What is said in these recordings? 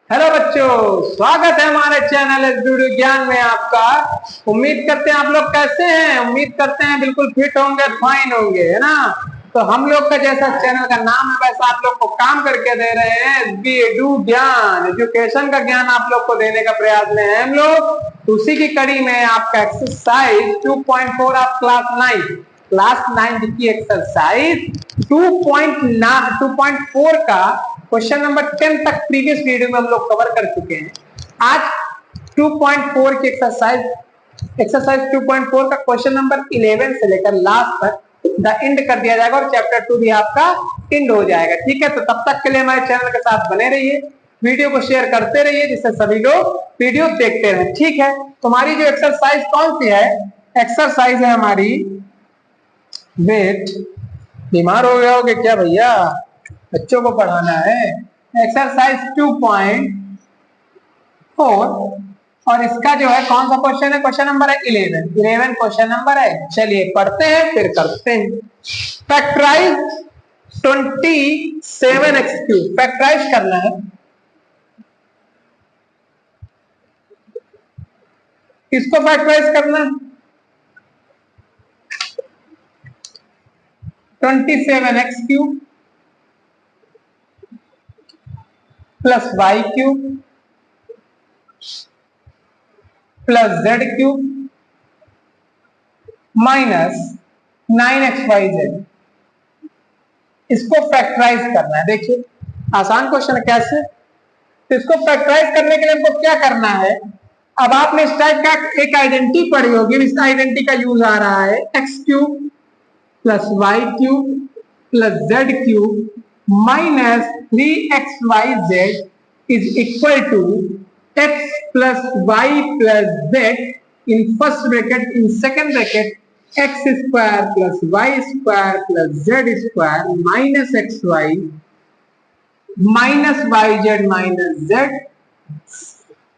Hello बच्चों, स्वागत है हमारे चैनल वीडियो ज्ञान में आपका। उम्मीद करते हैं आप लोग कैसे हैं। उम्मीद करते हैं बिल्कुल फिट होंगे, फाइन होंगे, है ना। तो हम लोग का जैसा चैनल का नाम है वैसा आप लोग को काम करके दे रहे हैं। डू ज्ञान, एजुकेशन का ज्ञान आप लोग को देने का प्रयास में है हम लोग। उसी की कड़ी में आपका एक्सरसाइज 2.4 आप क्लास 9 की एक्सरसाइज 2.4 का क्वेश्चन नंबर 10 तक प्रीवियस वीडियो में हम लोग कवर कर चुके हैं। आज 2.4 की एक्सरसाइज 2.4 का क्वेश्चन नंबर 11 से लेकर लास्ट तक द एंड कर दिया जाएगा और चैप्टर 2 भी आपका एंड हो जाएगा। ठीक है, तो तब तक के लिए हमारे चैनल के साथ बने रहिए, वीडियो को शेयर करते रहिए जिससे सभी लोग वीडियो देखते रहें। ठीक है, तो हमारी जो एक्सरसाइज कौन सी है, एक्सरसाइज है हमारी वेट। बीमार हो गए होगे क्या भैया, बच्चों को पढ़ाना है। एक्सरसाइज 2.4 और इसका जो है कौन सा क्वेश्चन है, क्वेश्चन नंबर है 11 क्वेश्चन नंबर है। चलिए पढ़ते हैं फिर करते हैं। फैक्टराइज 27x³ फैक्टराइज करना है। किसको फैक्टराइज करना है? 27x³ plus y³ plus z³ minus 9xyz। इसको फैक्टराइज करना है। देखिए आसान क्वेश्चन है, कैसे? तो इसको फैक्टराइज करने के लिए हमको क्या करना है, अब आपने इस टाइप का एक आइडेंटिटी पढ़ी होगी, इस आइडेंटिटी का यूज आ रहा है x³ plus y³ plus z³ minus 3xyz is equal to x plus y plus z in first bracket, in second bracket x square plus y square plus z square minus xy minus yz minus z।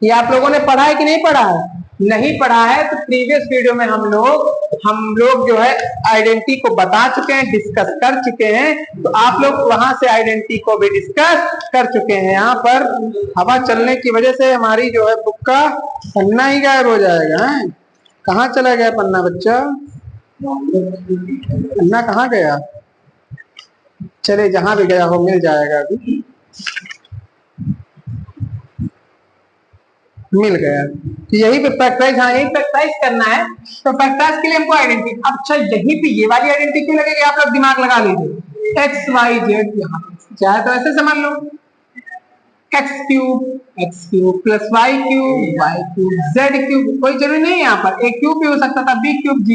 ये आप लोगों ने पढ़ा है कि नहीं पढ़ा है? नहीं पढ़ा है तो प्रीवियस वीडियो में हम लोग जो है आइडेंटिटी को बता चुके हैं, डिस्कस कर चुके हैं। तो आप लोग वहां से आइडेंटिटी को भी डिस्कस कर चुके हैं। यहाँ पर हवा चलने की वजह से हमारी जो है बुक का पन्ना ही गायब हो जाएगा है? कहाँ चला गया पन्ना बच्चा? पन्ना कहाँ गया? चले जहां भी गया हो मिल जाएगा, अभी मिल गया। तो यही पे फैक्टराइज, हाँ यही फैक्टराइज करना है। तो फैक्टराइज के लिए हमको आइडेंटिटी, अच्छा यही पे ये वाली आइडेंटिटी क्यों लगेगी, आप लोग दिमाग लगा लीजिए। एक्स वाई जेड, यहाँ चाहे तो ऐसे समझ लो, x³ प्लस y³ z³। कोई जरूरी नहीं है, यहाँ पर a³ भी हो सकता था, b³ g,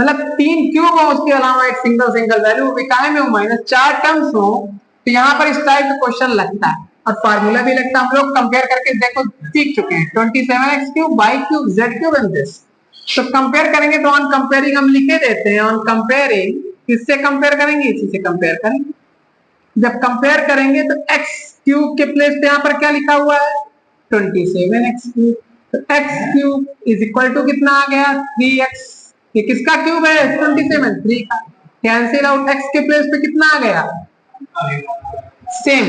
मतलब 3 क्यूब हो, उसके अलावा एक सिंगल वैल्यू काहे में हो माइनस 4 टर्म्स हो। तो यहाँ पर इस टाइप का क्वेश्चन लगता है और फार्मूला भी लगता है। हम लोग कंपेयर करके देखो सीख चुके हैं, 27x³ y³ z³ and this. तो कंपेयर करेंगे तो ऑन कंपेयरिंग हम लिखे देते हैं, ऑन कंपेयरिंग किससे कंपेयर करेंगे, इसी से कंपेयर करेंगे। जब कंपेयर करेंगे तो x³ के प्लेस पे यहाँ पर क्या लिखा हुआ है, 27x³। तो x³ इज इक्वल टू कितना आ गया, 3x। ये किसका क्यूब है, 27, 3 का। कैंसिल आउट, x के प्लेस पे कितना आ गया, same.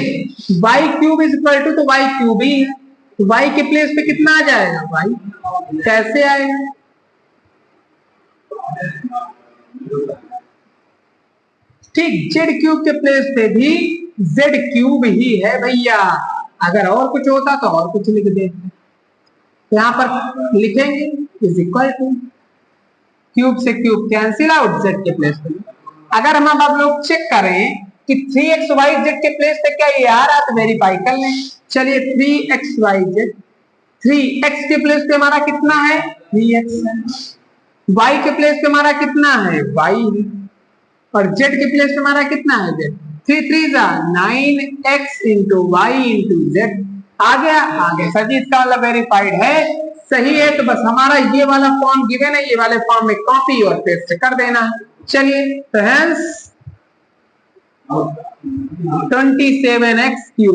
y³ is equal to, तो y³ ही है, तो y के प्लेस पे कितना आ जाएगा, y। कैसे आएगा, ठीक, z³ के प्लेस पे भी z³ ही है भैया। अगर और कुछ होता तो और कुछ लिख देते, यहां पर लिखेंगे इज इक्वल टू, क्यूब से क्यूब कैंसिल आउट, z के प्लेस पे। अगर हम अब लोग चेक करें कि 3xyz के प्लेस पे क्या ये आ रहा, तो वेरीफाई कर लें। चलिए 3xyz, 3x के प्लेस पे हमारा कितना है, 3x, y के प्लेस पे हमारा कितना है, y, और z के प्लेस पे हमारा कितना है, z। 3 3 9x into y into z. आ गया सर जी, इसका मतलब वेरीफाइड है, सही है। तो बस हमारा ये वाला फॉर्म गिवन है, ये वाले फॉर्म में कॉपी और पेस्ट कर देना। चलिए तो हेंस 27x³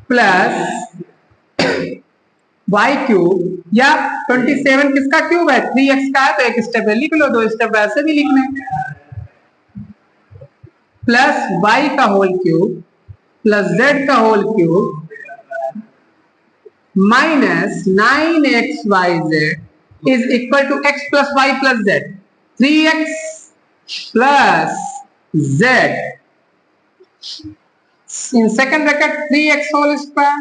प्लस y³ या 27 किसका क्यूब है, 3x का है, तो एक स्टेप लिख लो, 2 स्टेप ऐसे भी लिख लें, प्लस y का होल क्यूब प्लस z का whole cube minus 9xyz is equal to x plus Y plus z, 3x plus z in second bracket 3x whole square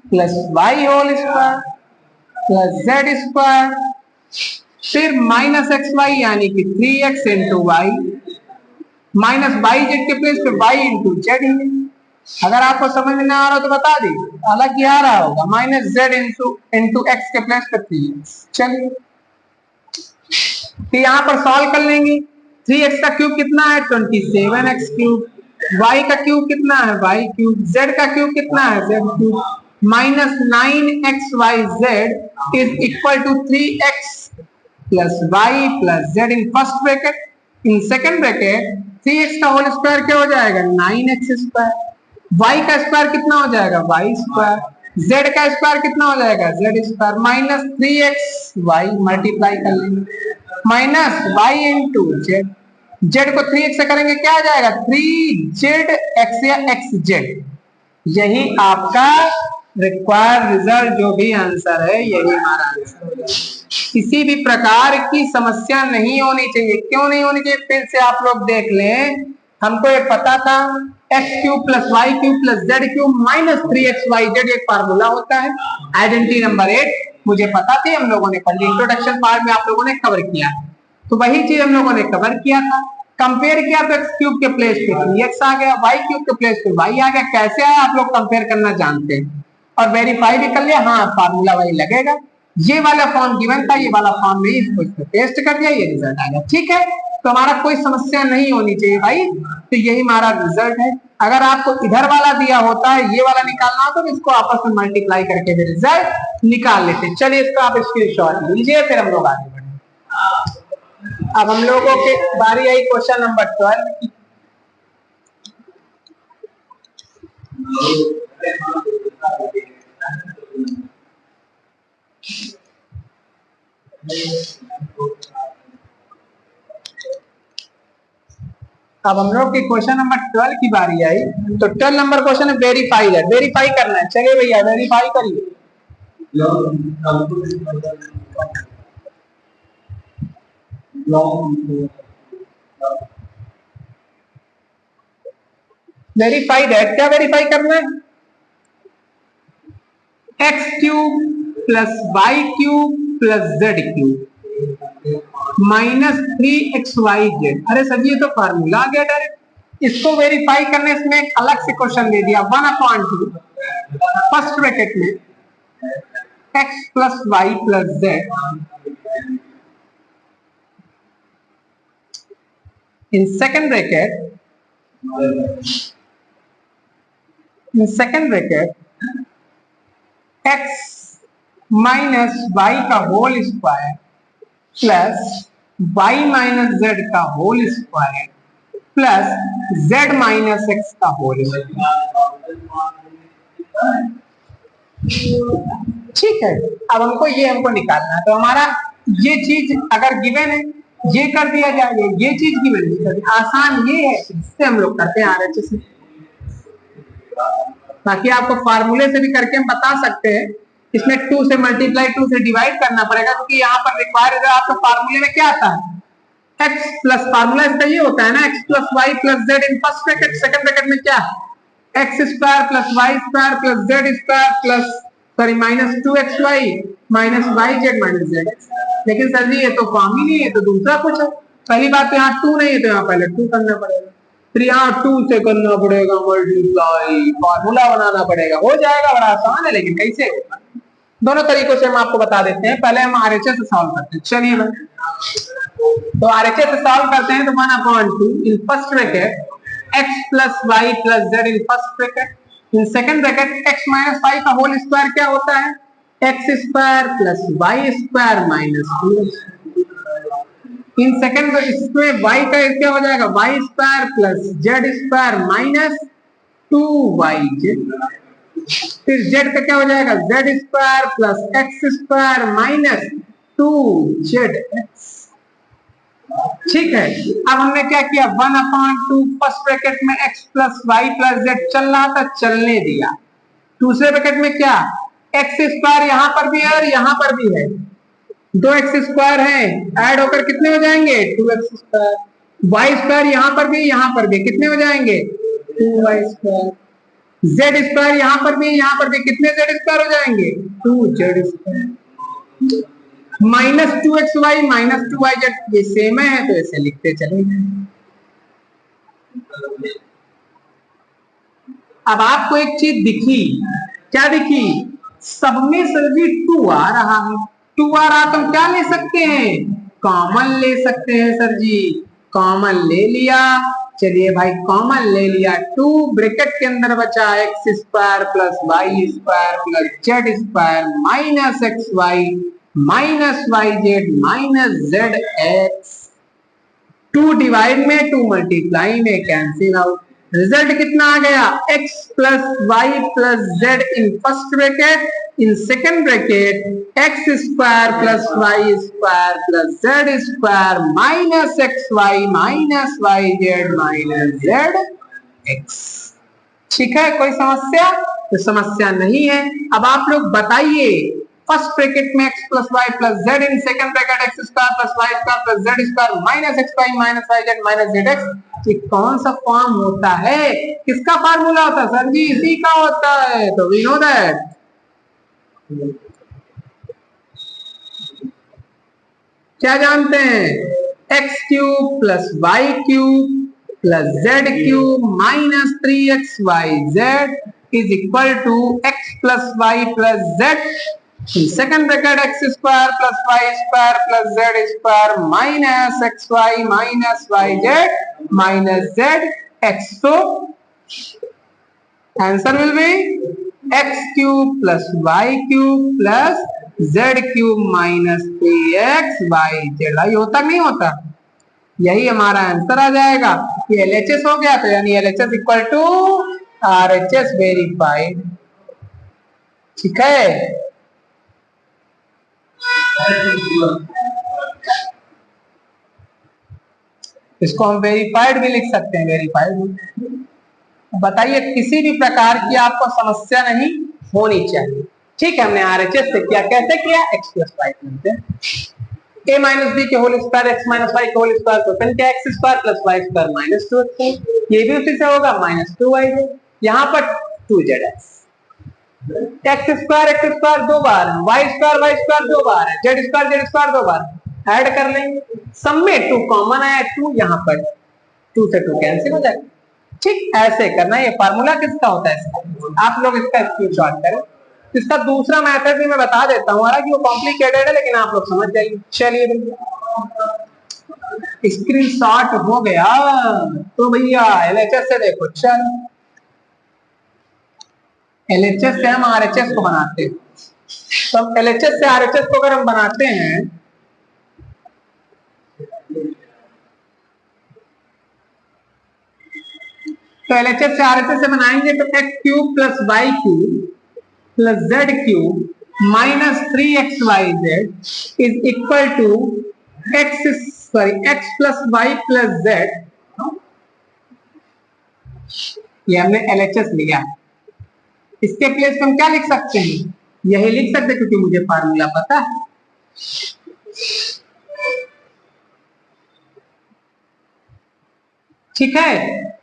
plus y whole square plus z square, फिर minus x y यानी कि 3x into y minus y z के place पे y into z है। अगर आपको समझ में ना आ रहा तो बता दी, हालांकि आ रहा होगा, माइनस जेड इंटू एक्स के प्लेस पे 3x। चलिए तो यहां पर सॉल्व कर लेंगे। 3x का क्यूब कितना है 27x क्यूब, y का क्यूब कितना है y क्यूब, z का क्यूब कितना है z cube, minus 9xyz is equal to 3x plus Y plus z in first bracket, in second bracket 3x का होल स्क्वायर क्या हो जाएगा 9x स्क्वायर, y का स्क्वायर कितना हो जाएगा y स्क्वायर, z का स्क्वायर कितना हो जाएगा z square, minus 3xy multiply कर लेंगे minus y into Z, Z को 3x से करेंगे क्या आ जाएगा 3zx या xz। यही आपका रिक्वायर्ड रिजल्ट, जो भी आंसर है यही हमारा आंसर होगा। किसी भी प्रकार की समस्या नहीं होनी चाहिए। क्यों नहीं होनी चाहिए फिर से आप लोग देख लें। हमको ये पता था x cube plus y cube plus z cube minus 3xyz एक फार्मूला होता है। आइडेंटिटी नंबर 8 मुझे पता थी, हम लोगों ने पढ़ी, इंट्रोडक्शन पार्ट में आप लोगों ने कवर किया, तो वही चीज हम लोगों ने कवर किया था। कंपेयर किया तो एक्स क्यूब के प्लेस पे 3x आ गया, वाई क्यूब के प्लेस पे y आ गया। कैसे आया आप लोग कंपेयर करना जानते हैं और वेरीफाई भी कर लिया, हाँ फार्मूला वही लगेगा। ये वाला फॉर्म गिवन था, ये वाला फॉर्म नहीं, इसको इस पे पेस्ट कर दिया, ये रिजल्ट आ गया। ठीक है, तो हमारा कोई समस्या नहीं होनी चाहिए भाई। तो यही हमारा रिजल्ट है। अगर आपको इधर वाला दिया होता है, ये वाला निकालना होता तो इसको आपस में मल्टीप्लाई करके भी रिजल्ट निकाल लेते। चलिए इसका आप स्क्रीनशॉट लीजिए, फिर हम लोग आगे बढ़ेंगे। अब हम लोगों की बारी आई क्वेश्चन नंबर 12 की। अब हम लोग की क्वेश्चन नंबर 12 की बारी आई। तो 12 नंबर क्वेश्चन है वेरीफाई है, वेरीफाई करना है। चलिए भैया वेरीफाई करिए। वेरीफाइड है, क्या वेरीफाई करना है x cube plus y cube plus z cube minus 3xyz। अरे सर ये तो फार्मूला आ गया डायरेक्ट, इसको वेरीफाई करने इसमें एक अलग से क्वेश्चन दे दिया 1/2 फर्स्ट ब्रैकेट में x plus Y plus z in second bracket x minus y का whole square plus y minus z का whole square plus z minus x का होल स्क्वायर। ठीक है, अब हमको निकालना है। तो हमारा ये चीज अगर गिवन है ये कर दिया जाएगा, ये चीज गिवन है, आसान ये है, इससे हम लोग करते हैं आरएचएस से। बाकी आपको फार्मूले से भी करके हम बता सकते हैं। इसमें 2 से मल्टीप्लाई 2 से डिवाइड करना पड़ेगा, क्योंकि यहाँ पर रिक्वायर्ड है आपका फार्मूले में क्या आता है x प्लस, फार्मूला इसका ये होता है ना x plus Y plus z in first bracket, second bracket में क्या x square plus y square plus z square plus sorry minus 2xy minus y z minus z. लेकिन सर जी ये तो फॉर्म ही नहीं है, तो दूसरा कुछ है। पहली बात तो यहाँ 2 नहीं है, तो यहाँ पहले 2 करना पड़ेगा, फिर यहाँ 2 से करना पड़ेगा मल्टीप्लाई, फार्मूला बनाना पड़ेगा। हो जाएगा, बड़ा आसान है, लेकिन कैसे होगा दोनों तरीकों से हम आपको बता देते हैं। पहले हम आरएचएस से सॉल्व करते हैं। चलिए तो आरएचएस से सॉल्व करते हैं। तो 1/2 in first bracket x plus Y plus z in first bracket, in second bracket x minus y का होल स्क्वायर क्या होता है x square plus y square minus 2। In second इसमें y का क्या हो जाएगा y square plus z square minus 2yz। फिर z का क्या हो जाएगा z square plus x square minus 2zx। ठीक है, अब हमने क्या किया 1/2 फर्स्ट ब्रैकेट में x plus Y plus z चल रहा था, चलने दिया। दूसरे ब्रैकेट में क्या एक्स स्क्वायर यहाँ पर भी है और यहाँ पर भी है, दो एक्स स्क्वायर है, ऐड होकर कितने हो जाएंगे 2x²। वाई स्क्वायर यहाँ पर भी कितने हो जाएंगे 2y²। जेड स्क्वायर यहाँ पर भी कितने जेड स्क्वायर हो जाएंगे 2z²। -2xy -2yz ये सेम है तो इसे लिखते चले। अब आपको एक चीज दिखी, क्या दिखी, सब में सभी 2 आ रहा है, 2 आ रहा तो हम क्या ले सकते हैं, कॉमन ले सकते हैं सर जी। कॉमन ले लिया, चलिए भाई कॉमन ले लिया, 2 ब्रैकेट के अंदर बचा x² plus y² plus z² minus xy minus yz minus zx। 2 divide में 2 मल्टीप्लाई में कैंसिल आउट, रिजल्ट कितना आ गया x plus Y plus z in first bracket, in second bracket x² plus y² plus z² minus xy minus yz minus zx। ठीक है, कोई समस्या? तो समस्या नहीं है। अब आप लोग बताइए, फर्स्ट ब्रैकेट में x plus Y plus z, in second bracket x² plus y² plus z² minus xy minus yz minus zx, ये कौन सा फॉर्म होता है, किसका फार्मूला होता है सर जी, इसी का होता है। तो वी नो दैट क्या जानते हैं, x³ plus y³ plus z³ minus 3xyz is equal to x plus Y plus z, second bracket x² plus y² plus z² minus xy minus yz minus zx। तो answer will be x³ plus y³ plus z³ minus 3xyz। भाई होता नहीं होता, यही हमारा answer आ जाएगा। ये LHS हो गया, तो यानी LHS equal to RHS verified. ठीक है, इसको हम वेरीफाइड भी लिख सकते हैं, वेरीफाइड। बताइए, किसी भी प्रकार की आपको समस्या नहीं होनी चाहिए। ठीक है, हमने RHS से किया, कैसे किया, x plus y a minus b के whole square x minus y के होल स्क्वायर, तो फिर क्या x² plus y² minus 2x, ये भी उसी से होगा माइनस 2y। यहाँ पर 2zx, x² दो बार है, y² दो बार है, z² दो बार, ऐड कर लेंगे, सब में 2 कॉमन है, 2 यहाँ पर 2 से 2 कैंसिल हो जाएगा। ठीक, ऐसे करना। ये फार्मूला किसका होता है, आप लोग इसका स्क्रीनशॉट करें। इसका दूसरा मेथड भी मैं बता देता हूँ, हालांकि वो कॉम्प्लिकेटेड है, लेकिन आप लोग समझ जाइए। चलिए, स्क्रीनशॉट हो गया तो भैया LHS से देखो, चल LHS से हम RHS को बनाते हैं। तो LHS से RHS को अगर हम बनाते हैं, तो LHS से RHS से बनाएंगे तो x³ plus y³ plus z³ minus 3xyz is equal to x plus Y plus z. ये हमने LHS लिया, इसके प्लेस पे हम क्या लिख सकते हैं, यही लिख सकते हैं, क्योंकि मुझे फार्मूला पता है। ठीक है,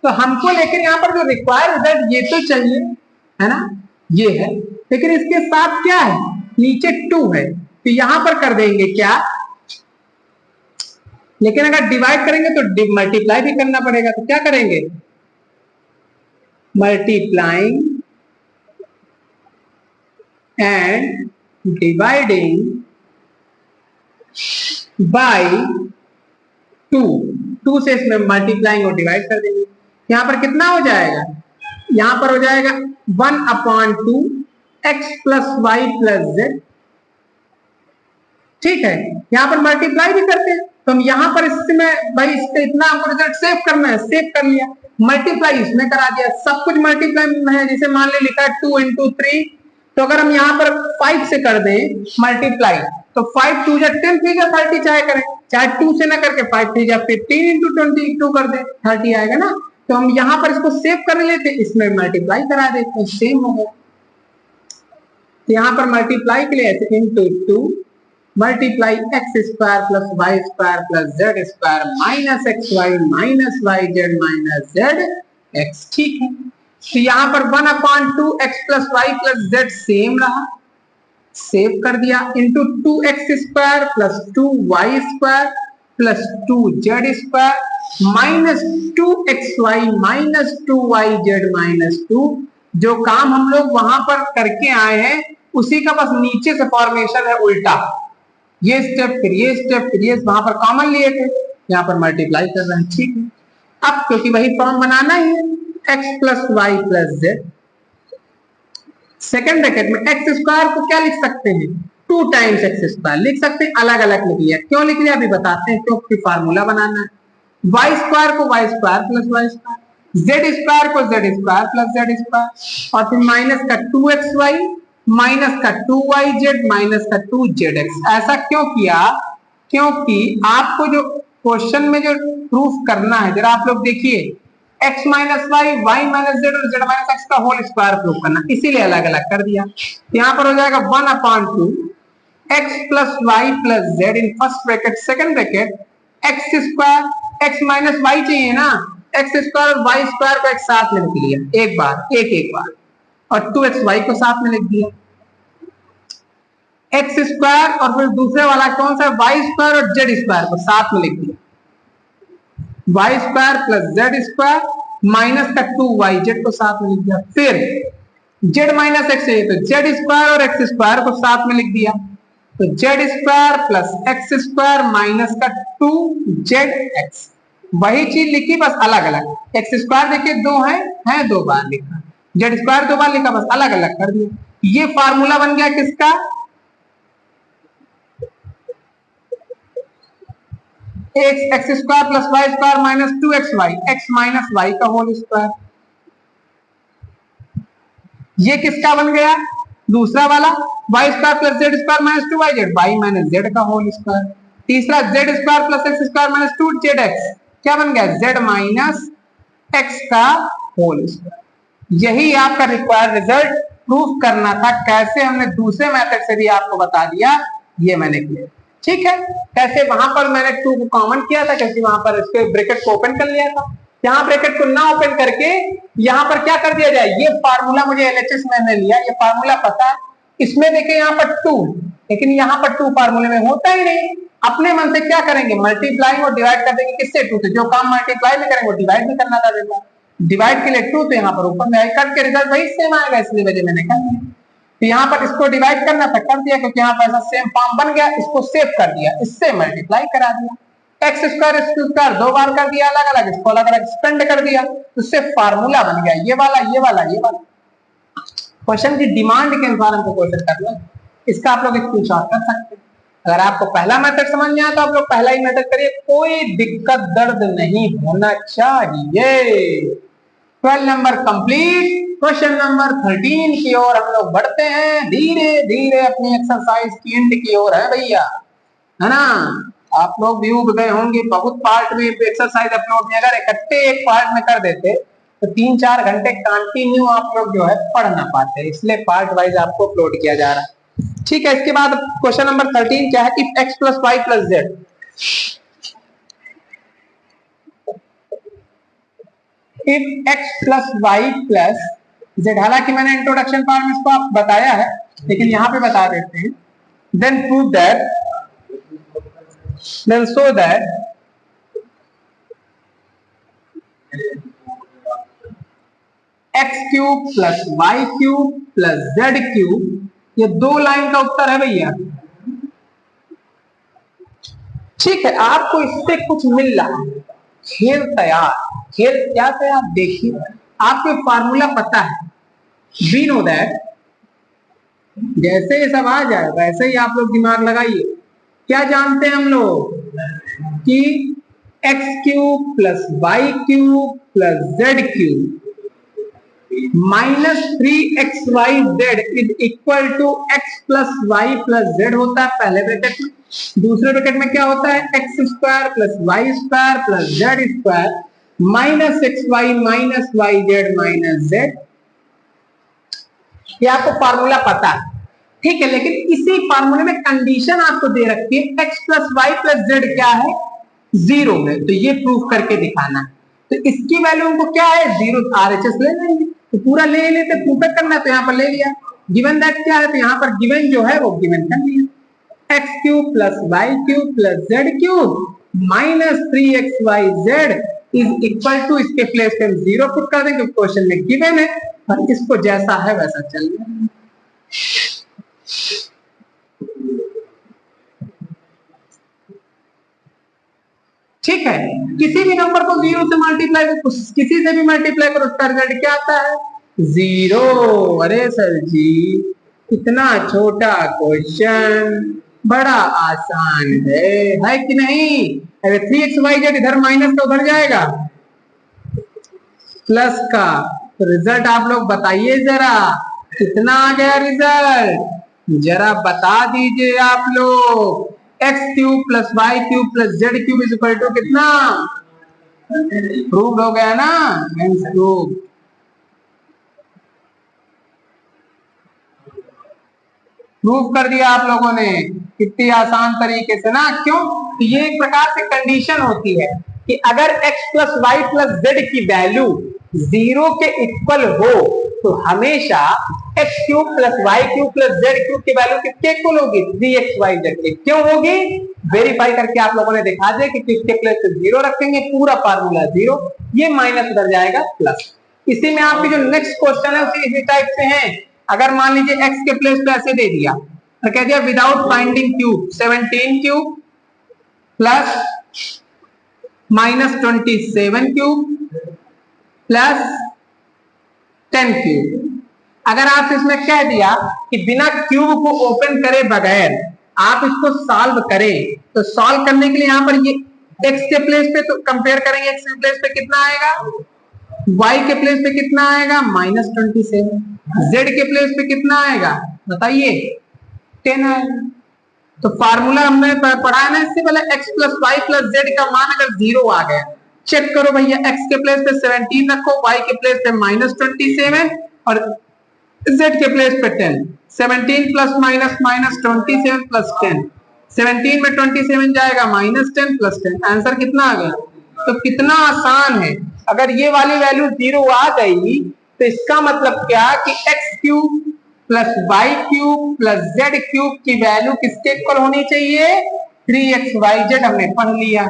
तो हमको लेकिन यहाँ पर जो रिक्वायर्ड रिजल्ट ये तो चाहिए, है ना, ये है, लेकिन इसके साथ क्या है, नीचे 2 है, तो यहां पर कर देंगे क्या, लेकिन अगर डिवाइड करेंगे तो मल्टीप्लाई भी करना पड़ेगा, तो क्या करेंगे, मल्टीप्लाइंग एंड डिवाइडिंग बाय 2 से इसमें मल्टीप्लाइंग और डिवाइड कर देंगे। यहां पर कितना हो जाएगा, यहां पर हो जाएगा 1/2 x plus Y plus z. ठीक है, यहां पर मल्टीप्लाई भी करते हैं, तो हम यहां पर इसमें भाई इससे इतना हमको रिजल्ट सेव करना है, सेव कर लिया, मल्टीप्लाई इसमें करा दिया, सब कुछ मल्टीप्लाई में है। जैसे मान ले लिखा है 2 × 3, तो अगर हम यहाँ पर 5 से कर दें मल्टीप्लाई, तो 5 2 जा 10 3 जा 30, चाहे करें, चाहे 2 से ना करके 5 3 जा 15 × 22 कर दे 30 आएगा ना। तो हम यहाँ पर इसको सेव कर लेते, इसमें मल्टीप्लाई करा देते, सेम हो गया। तो यहाँ पर मल्टीप्लाई के लिए ऐसे into 2 multiply x square plus y square plus z square minus x y minus y z minus z x. ठीक है, तो यहाँ पर 1/2 एक्स प्लस वाई प्लस जेड सेम रहा, सेव कर दिया, into 2x square plus 2y square plus 2z square minus 2xy minus 2yz minus 2। जो काम हम लोग वहां पर करके आए हैं उसी का बस नीचे से फॉर्मेशन है उल्टा, ये स्टेप फिर ये स्टेप फिर ये, वहां पर कॉमन लिए थे, यहाँ पर मल्टीप्लाई कर रहे हैं। ठीक है, अब क्योंकि वही फॉर्म बनाना ही है, x plus Y plus z, second bracket में एक्स स्क्वायर को क्या लिख सकते हैं 2 टाइम्स एक्स स्क्वायर लिख सकते हैं, अलग अलग लिख लिया, क्यों लिख लिया अभी बताते हैं, क्योंकि फार्मूला बनाना है। वाई स्क्वायर को y square plus y square, z square को z square plus z square, और फिर माइनस का 2xy माइनस का 2yz माइनस का 2zx। ऐसा क्यों किया, क्योंकि आपको जो क्वेश्चन में जो प्रूफ करना है, जरा आप लोग देखिए, x minus y, y minus z और जेड माइनस एक्स का होल स्क्वायर प्रूफ करना, इसीलिए अलग अलग कर दिया। यहाँ पर हो जाएगा 1/2 x plus Y plus z in first bracket, second bracket x square, x minus y चाहिए ना, एक्स स्क्वायर और वाई स्क्वायर को एक साथ में लिख लिया, एक बार एक बार, और 2xy को साथ में लिख दिया, एक्स स्क्वायर और फिर दूसरे वाला कौन सा वाई स्क्वायर और जेड स्क्वायर को साथ में लिख दिया, y square plus z square minus का 2yz को साथ में लिख दिया, फिर जेड माइनस एक्स है तो जेड स्क्वायर और एक्स स्क्वायर को साथ में लिख दिया, तो Z square plus x square minus का 2zx, वही चीज लिखी बस अलग अलग, एक्स स्क्वायर देखिए 2 है 2 बार लिखा, जेड स्क्वायर 2 बार लिखा, बस अलग अलग कर दिया। ये फार्मूला बन गया किसका, x square plus y square minus 2xy, x minus y का होल स्क्वायर। ये किसका बन गया, दूसरा वाला y square plus z square minus 2yz, y minus z का होल स्क्वायर। तीसरा z square plus x square minus 2zx, क्या बन गया जेड माइनस एक्स का होल स्क्वायर। यही आपका रिक्वायर्ड रिजल्ट प्रूफ करना था, कैसे हमने दूसरे मेथड से भी आपको बता दिया, ये मैंने किया। ठीक है, कैसे वहां पर मैंने 2 को कॉमन किया था, क्योंकि वहां पर इसके ब्रैकेट को ओपन कर लिया था, यहाँ ब्रैकेट को ना ओपन करके यहाँ पर क्या कर दिया जाए, ये फार्मूला मुझे एलएचएस में लिया, ये फार्मूला पता है, इसमें देखिए यहाँ पर 2, लेकिन यहाँ पर 2 फार्मूले में होता ही नहीं, अपने मन से क्या करेंगे मल्टीप्लाई और डिवाइड कर देंगे, किससे 2 से, जो काम मल्टीप्लाई में करेंगे वो डिवाइड में करना था, डिवाइड के लिए 2 तो यहाँ पर ऊपर में कट के रिजल्ट वही सेम आएगा, इसलिए वजह मैंने कर दिया। तो यहाँ पर इसको डिवाइड करना था, कर दिया, क्योंकि यहाँ पर ऐसा सेम फॉर्म बन गया, इसको सेव कर दिया, इससे मल्टीप्लाई करा दिया, एक्स स्क्वायर 2 बार कर दिया अलग अलग, इसको अलग अलग एक्सपेंड कर दिया, तो इससे फार्मूला बन गया ये वाला ये वाला ये वाला। क्वेश्चन की डिमांड के अनुसार हमको क्वेश्चन करना है, इसका आप लोग स्क्रीनशॉट कर सकते हैं। अगर आपको पहला मेथड समझ में आया तो आप लोग पहला ही मेथड करिए, कोई दिक्कत दर्द नहीं होना चाहिए। 12 नंबर कंप्लीट। क्वेश्चन नंबर 13 की ओर हम लोग बढ़ते हैं, धीरे धीरे अपनी एक्सरसाइज की एंड की ओर है भैया, है ना। आप लोग भी उब गए होंगे, बहुत पार्ट में एक्सरसाइज अपलोड नहीं, अगर इकट्ठे एक पार्ट में कर देते तो 3-4 घंटे कंटिन्यू आप लोग जो है पढ़ ना पाते, इसलिए पार्ट वाइज आपको अपलोड किया जा रहा है। ठीक है, इसके बाद क्वेश्चन नंबर 13 क्या है, if x plus Y plus z, if x plus Y plus z, हालांकि मैंने इंट्रोडक्शन पार्ट में इसको आप बताया है, लेकिन यहां पे बता देते हैं, then prove that, then show that x cube plus y cube plus z cube, ये 2 लाइन का उत्तर है भैया। ठीक है, आपको इससे कुछ मिल रहा है, खेल तैयार, खेल क्या तैयार, देखिए आपको फार्मूला पता है, वी नो दैट, जैसे ये सब आ जाए वैसे ही आप लोग दिमाग लगाइए। क्या जानते हैं हम लोग कि x cube plus y cube plus z cube minus 3xyz is equal to x plus Y plus z होता है पहले ब्रैकेट में, दूसरे ब्रैकेट में क्या होता है x square plus y square plus z square minus x y minus y z minus z. ये आपको फार्मूला पता है, ठीक है, लेकिन इसी फार्मूले में कंडीशन आपको दे रखी है x plus Y plus z क्या है, जीरो है, तो ये प्रूफ करके दिखाना है। तो इसकी वैल्यू हमको क्या है, जीरो, आरएचएस ले लेंगे, तो पूरा ले लेते, प्रूफ करना है तो यहाँ पर ले लिया। गिवन दैट क्या है, तो यहाँ पर गिवन जो है वो गिवन कर लिया, x cube plus y cube plus z cube minus 3xyz is equal to, इसके प्लेस पे हम जीरो पुट कर देंगे, क्वेश्चन में गिवन है, और इसको जैसा है वैसा चल रहा है। ठीक है, किसी भी नंबर को जीरो से मल्टीप्लाई करो, किसी से भी मल्टीप्लाई करो, उसका रिजल्ट क्या आता है, जीरो। अरे सर जी इतना छोटा क्वेश्चन, बड़ा आसान है कि नहीं। अरे 3xyz इधर माइनस का उधर जाएगा प्लस का, तो रिजल्ट आप लोग बताइए जरा, कितना आ गया रिजल्ट, जरा बता दीजिए आप लोग। X cube plus y cube plus z cube is equal to कितना, प्रूव हो गया ना, प्रूव। प्रूव कर दिया आप लोगों ने, कितनी आसान तरीके से ना, क्यों, तो ये एक प्रकार से कंडीशन होती है कि अगर x plus Y plus z की वैल्यू जीरो के इक्वल हो तो हमेशा x cube plus y cube plus z cube की वैल्यू किसके इक्वल होगी, 3xyz के। क्यों होगी, वेरीफाई करके आप लोगों ने दिखा दिया कि किसके प्लेस पे जीरो रखेंगे, पूरा फार्मूला जीरो, ये माइनस उधर जाएगा प्लस। इसी में आपके जो नेक्स्ट क्वेश्चन है उसी इसी टाइप से है। अगर मान लीजिए x के प्लेस पे ऐसे दे दिया, तो कह दिया without finding cube 17 cube plus minus 27 cube plus 10 cube. अगर आप इसमें कह दिया कि बिना क्यूब को ओपन करे बगैर आप इसको सॉल्व करें, तो सॉल्व करने के लिए यहां पर ये x के प्लेस पे तो कंपेयर करेंगे, x के प्लेस पे कितना आएगा, y के प्लेस पे कितना आएगा, माइनस 27, z के प्लेस पे कितना आएगा बताइए, 10 आएगा। तो फार्मूला हमने पढ़ा है ना इससे पहले, x plus Y plus z का मान अगर जीरो आ गया, चेक करो भैया, x के प्लेस पे 17 रखो, y के प्लेस पे माइनस 27 और z के प्लेस पे 10, 17 प्लस माइनस माइनस 27 प्लस 10, 17 में 27 जाएगा माइनस 10 प्लस 10, आंसर कितना आ गया। तो कितना आसान है, अगर ये वाली वैल्यू जीरो आ गई तो इसका मतलब क्या कि x cube plus y cube plus z cube की वैल्यू किसके इक्वल होनी चाहिए, 3xyz हमने पढ़ लिया।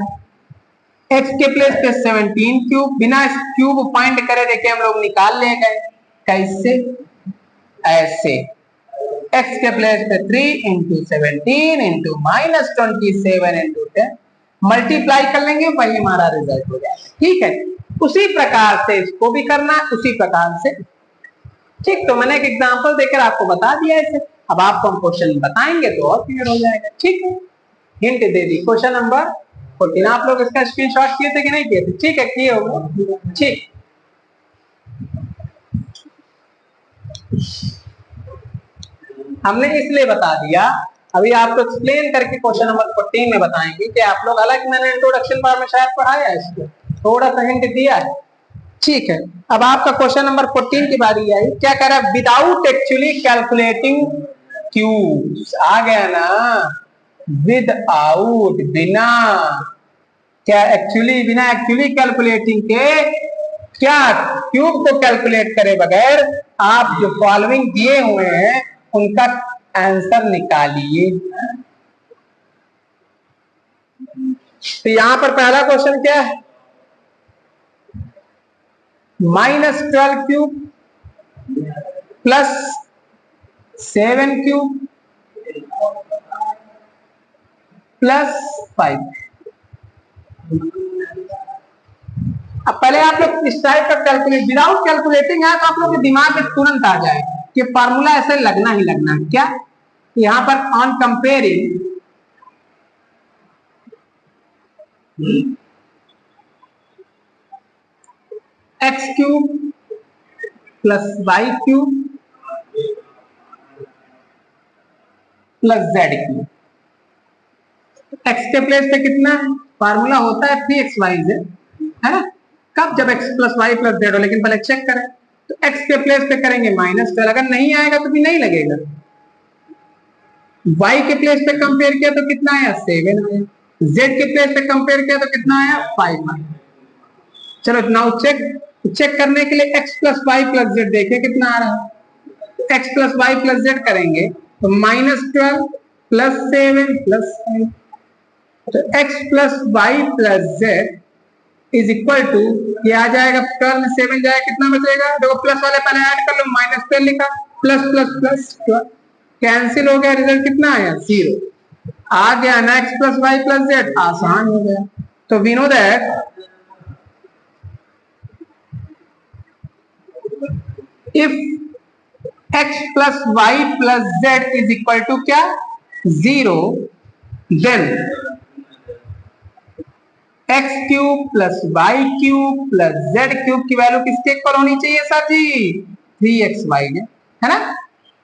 x के प्लेस पे 17 क्यूब, बिना क्यूब फाइंड करे देखे हम लोग निकाल ले गए, कैसे, ऐसे x के प्लेस पे 3 into 17 into minus 27 into 10 multiply कर लेंगे, वही हमारा रिजल्ट हो जाएगा। ठीक है, उसी प्रकार से इसको भी करना है, उसी प्रकार से। ठीक, तो मैंने एक एग्जांपल देकर आपको बता दिया इसे, अब आपको हम क्वेश्चन बताएंगे तो और क्लियर हो जाएगा। ठीक है, हिंट दे दी, क्वेश्चन नंबर 14, आप लोग इसका स्क्रीनशॉट किए थे कि नहीं किए थे, ठीक है, किए होंगे। ठीक, हमने इसलिए बता दिया, अभी आपको एक्सप्लेन करके क्वेश्चन नंबर 14 में बताएंगे कि आप लोग, हालांकि मैंने इंट्रोडक्शन पार्ट में शायद पढ़ाया है इसको, थोड़ा सा हिंट दिया है। ठीक है, अब आपका क्वेश्चन नंबर 14 की बारी आई, क्या कह रहा है, विदाउट एक्चुअली कैलकुलेटिंग क्यूब्स, आ गया ना, विदाउट, बिना, क्या एक्चुअली, बिना एक्चुअली कैलकुलेटिंग के, क्या क्यूब को कैलकुलेट करे बगैर आप जो फॉलोइंग दिए हुए हैं उनका आंसर निकालिए। तो यहां पर पहला क्वेश्चन क्या है, minus 12 cube plus 7 cube plus 5। अब पहले आप लोग इस टाइप का कैलकुलेट, विदाउट कैलकुलेटिंग है तो आप लोग के दिमाग में तुरंत आ जाए कि फार्मूला ऐसे लगना ही लगना है। क्या, यहां पर on comparing x cube plus y cube plus z cube, x के प्लेस पे कितना है, फार्मूला होता है 3xyz, है ना, कब, जब x plus Y plus z हो, लेकिन पहले चेक करें, तो x के प्लेस पे करेंगे माइनस 12, अगर नहीं आएगा तो भी नहीं लगेगा, y के प्लेस पे कंपेयर किया तो कितना आया 7 आया, z के प्लेस पे कंपेयर किया तो कितना आया 5 आया। चलो नाउ चेक करने के लिए x plus Y plus z देखिए कितना आ रहा है। x plus Y plus z करेंगे तो -12 प्लस 7 प्लस 5, तो x plus Y plus z is equal to, ये आ जाएगा 12 में 7 जाएगा कितना बचेगा, देखो प्लस वाले पहले ऐड कर लो, -12 लिखा, प्लस प्लस प्लस कैंसिल हो गया, रिजल्ट कितना आया 0 आ गया ना। x plus Y plus z आसान हो गया। तो we know that if x plus Y plus z is equal to क्या 0, then x cube plus y cube plus z cube की वैल्यू किसके इक्वल होनी चाहिए सर जी 3xyz, है ना,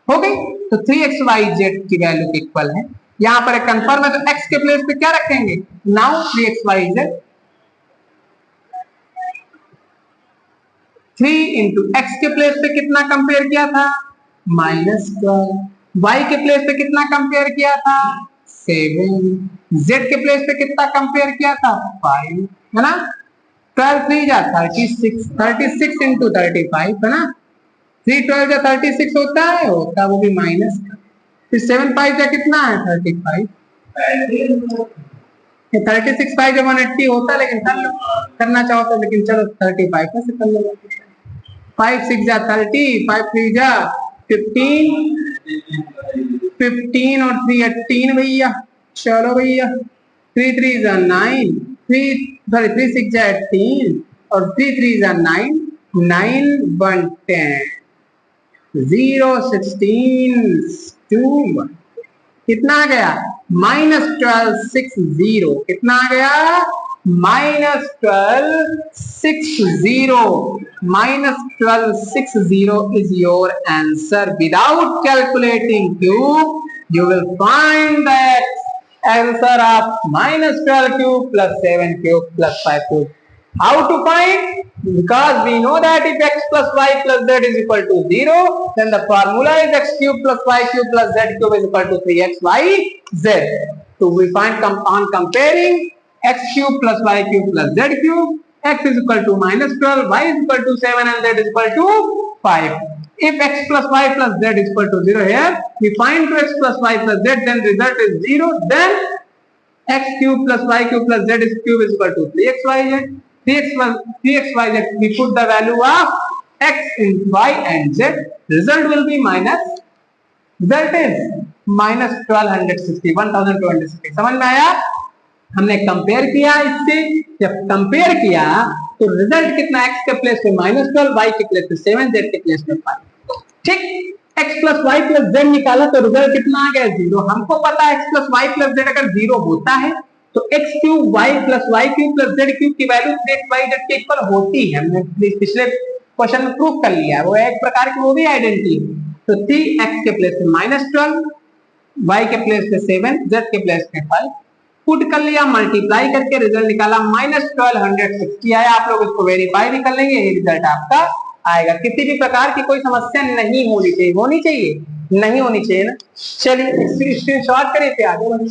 हो गई। तो 3xyz की वैल्यू के इक्वल है, यहां पर एक कंफर्म है, तो x के प्लेस पे क्या रखेंगे नाउ 3xyz, 3 इंटू एक्स के प्लेस पे कितना कंपेयर किया था -12, y के प्लेस पे कितना कंपेयर किया था 7, z के प्लेस पे कितना कंपेयर किया था 5, है ना। 12 3 जा 36, 36 इंटू 35 है ना, 3 12 जा 36 होता है वो भी माइनस का, फिर 7 5 जा कितना है 35, 36 5 जा 180 होता है, लेकिन कर लो करना चाहो तो, लेकिन चलो 35 में से कर लो, 5 6 जा 30, 5 3 जा 15, 15 और 3 18 भैया, चलो भैया 3 3 जा 9, 3 6 जा 18 और 3 3 जा 9, 9 1 10, 0 16 2 1, कितना आ गया -12 6 0, कितना आ गया -12 6 0, -12 6 0 is your answer. Without calculating cube, you will find that answer of -12 cube plus 7 cube plus 5 cube. How to find? Because we know that if x plus y plus z is equal to 0, then the formula is x cube plus y cube plus z cube is equal to 3xyz. So we find on comparing x cube plus y cube plus z cube, x is equal to -12, y is equal to 7 and z is equal to 5. If x plus y plus z is equal to 0 here, we find 2x plus y plus z, then result is 0, then x cube plus y cube plus z cube is equal to 3xyz. 3xyz, we put the value of x in y and z, result will be minus, result is -1260, 1260। समझ में आया? हमने compare किया, इससे जब compare किया तो result कितना x के प्लेस पे -12, y के प्लेस पे 7, z के प्लेस पे 5, ठीक। x plus Y plus z निकाला तो रिजल्ट कितना आ गया 0। हमको पता है x plus Y plus z अगर 0 होता है तो x cube y plus y cube plus z cube की वैल्यू 3xyz के इक्वल होती है, हमने पिछले क्वेश्चन में प्रूव कर लिया है, वो एक प्रकार की वो भी आइडेंटिटी है। तो 3x के प्लेस पे -12, y के प्लेस पे 7, z के प्लेस पे 5, पुट कर लिया, मल्टीप्लाई करके रिजल्ट निकाला -1260 आया। आप लोग इसको वेरीफाई भी कर लेंगे, ये रिजल्ट आपका आएगा। किसी भी प्रकार की कोई समस्या नहीं होनी चाहिए, होनी चाहिए नहीं होनी चाहिए ना। चलिए स्क्रीनशॉट करिए थे आगे बढ़िए।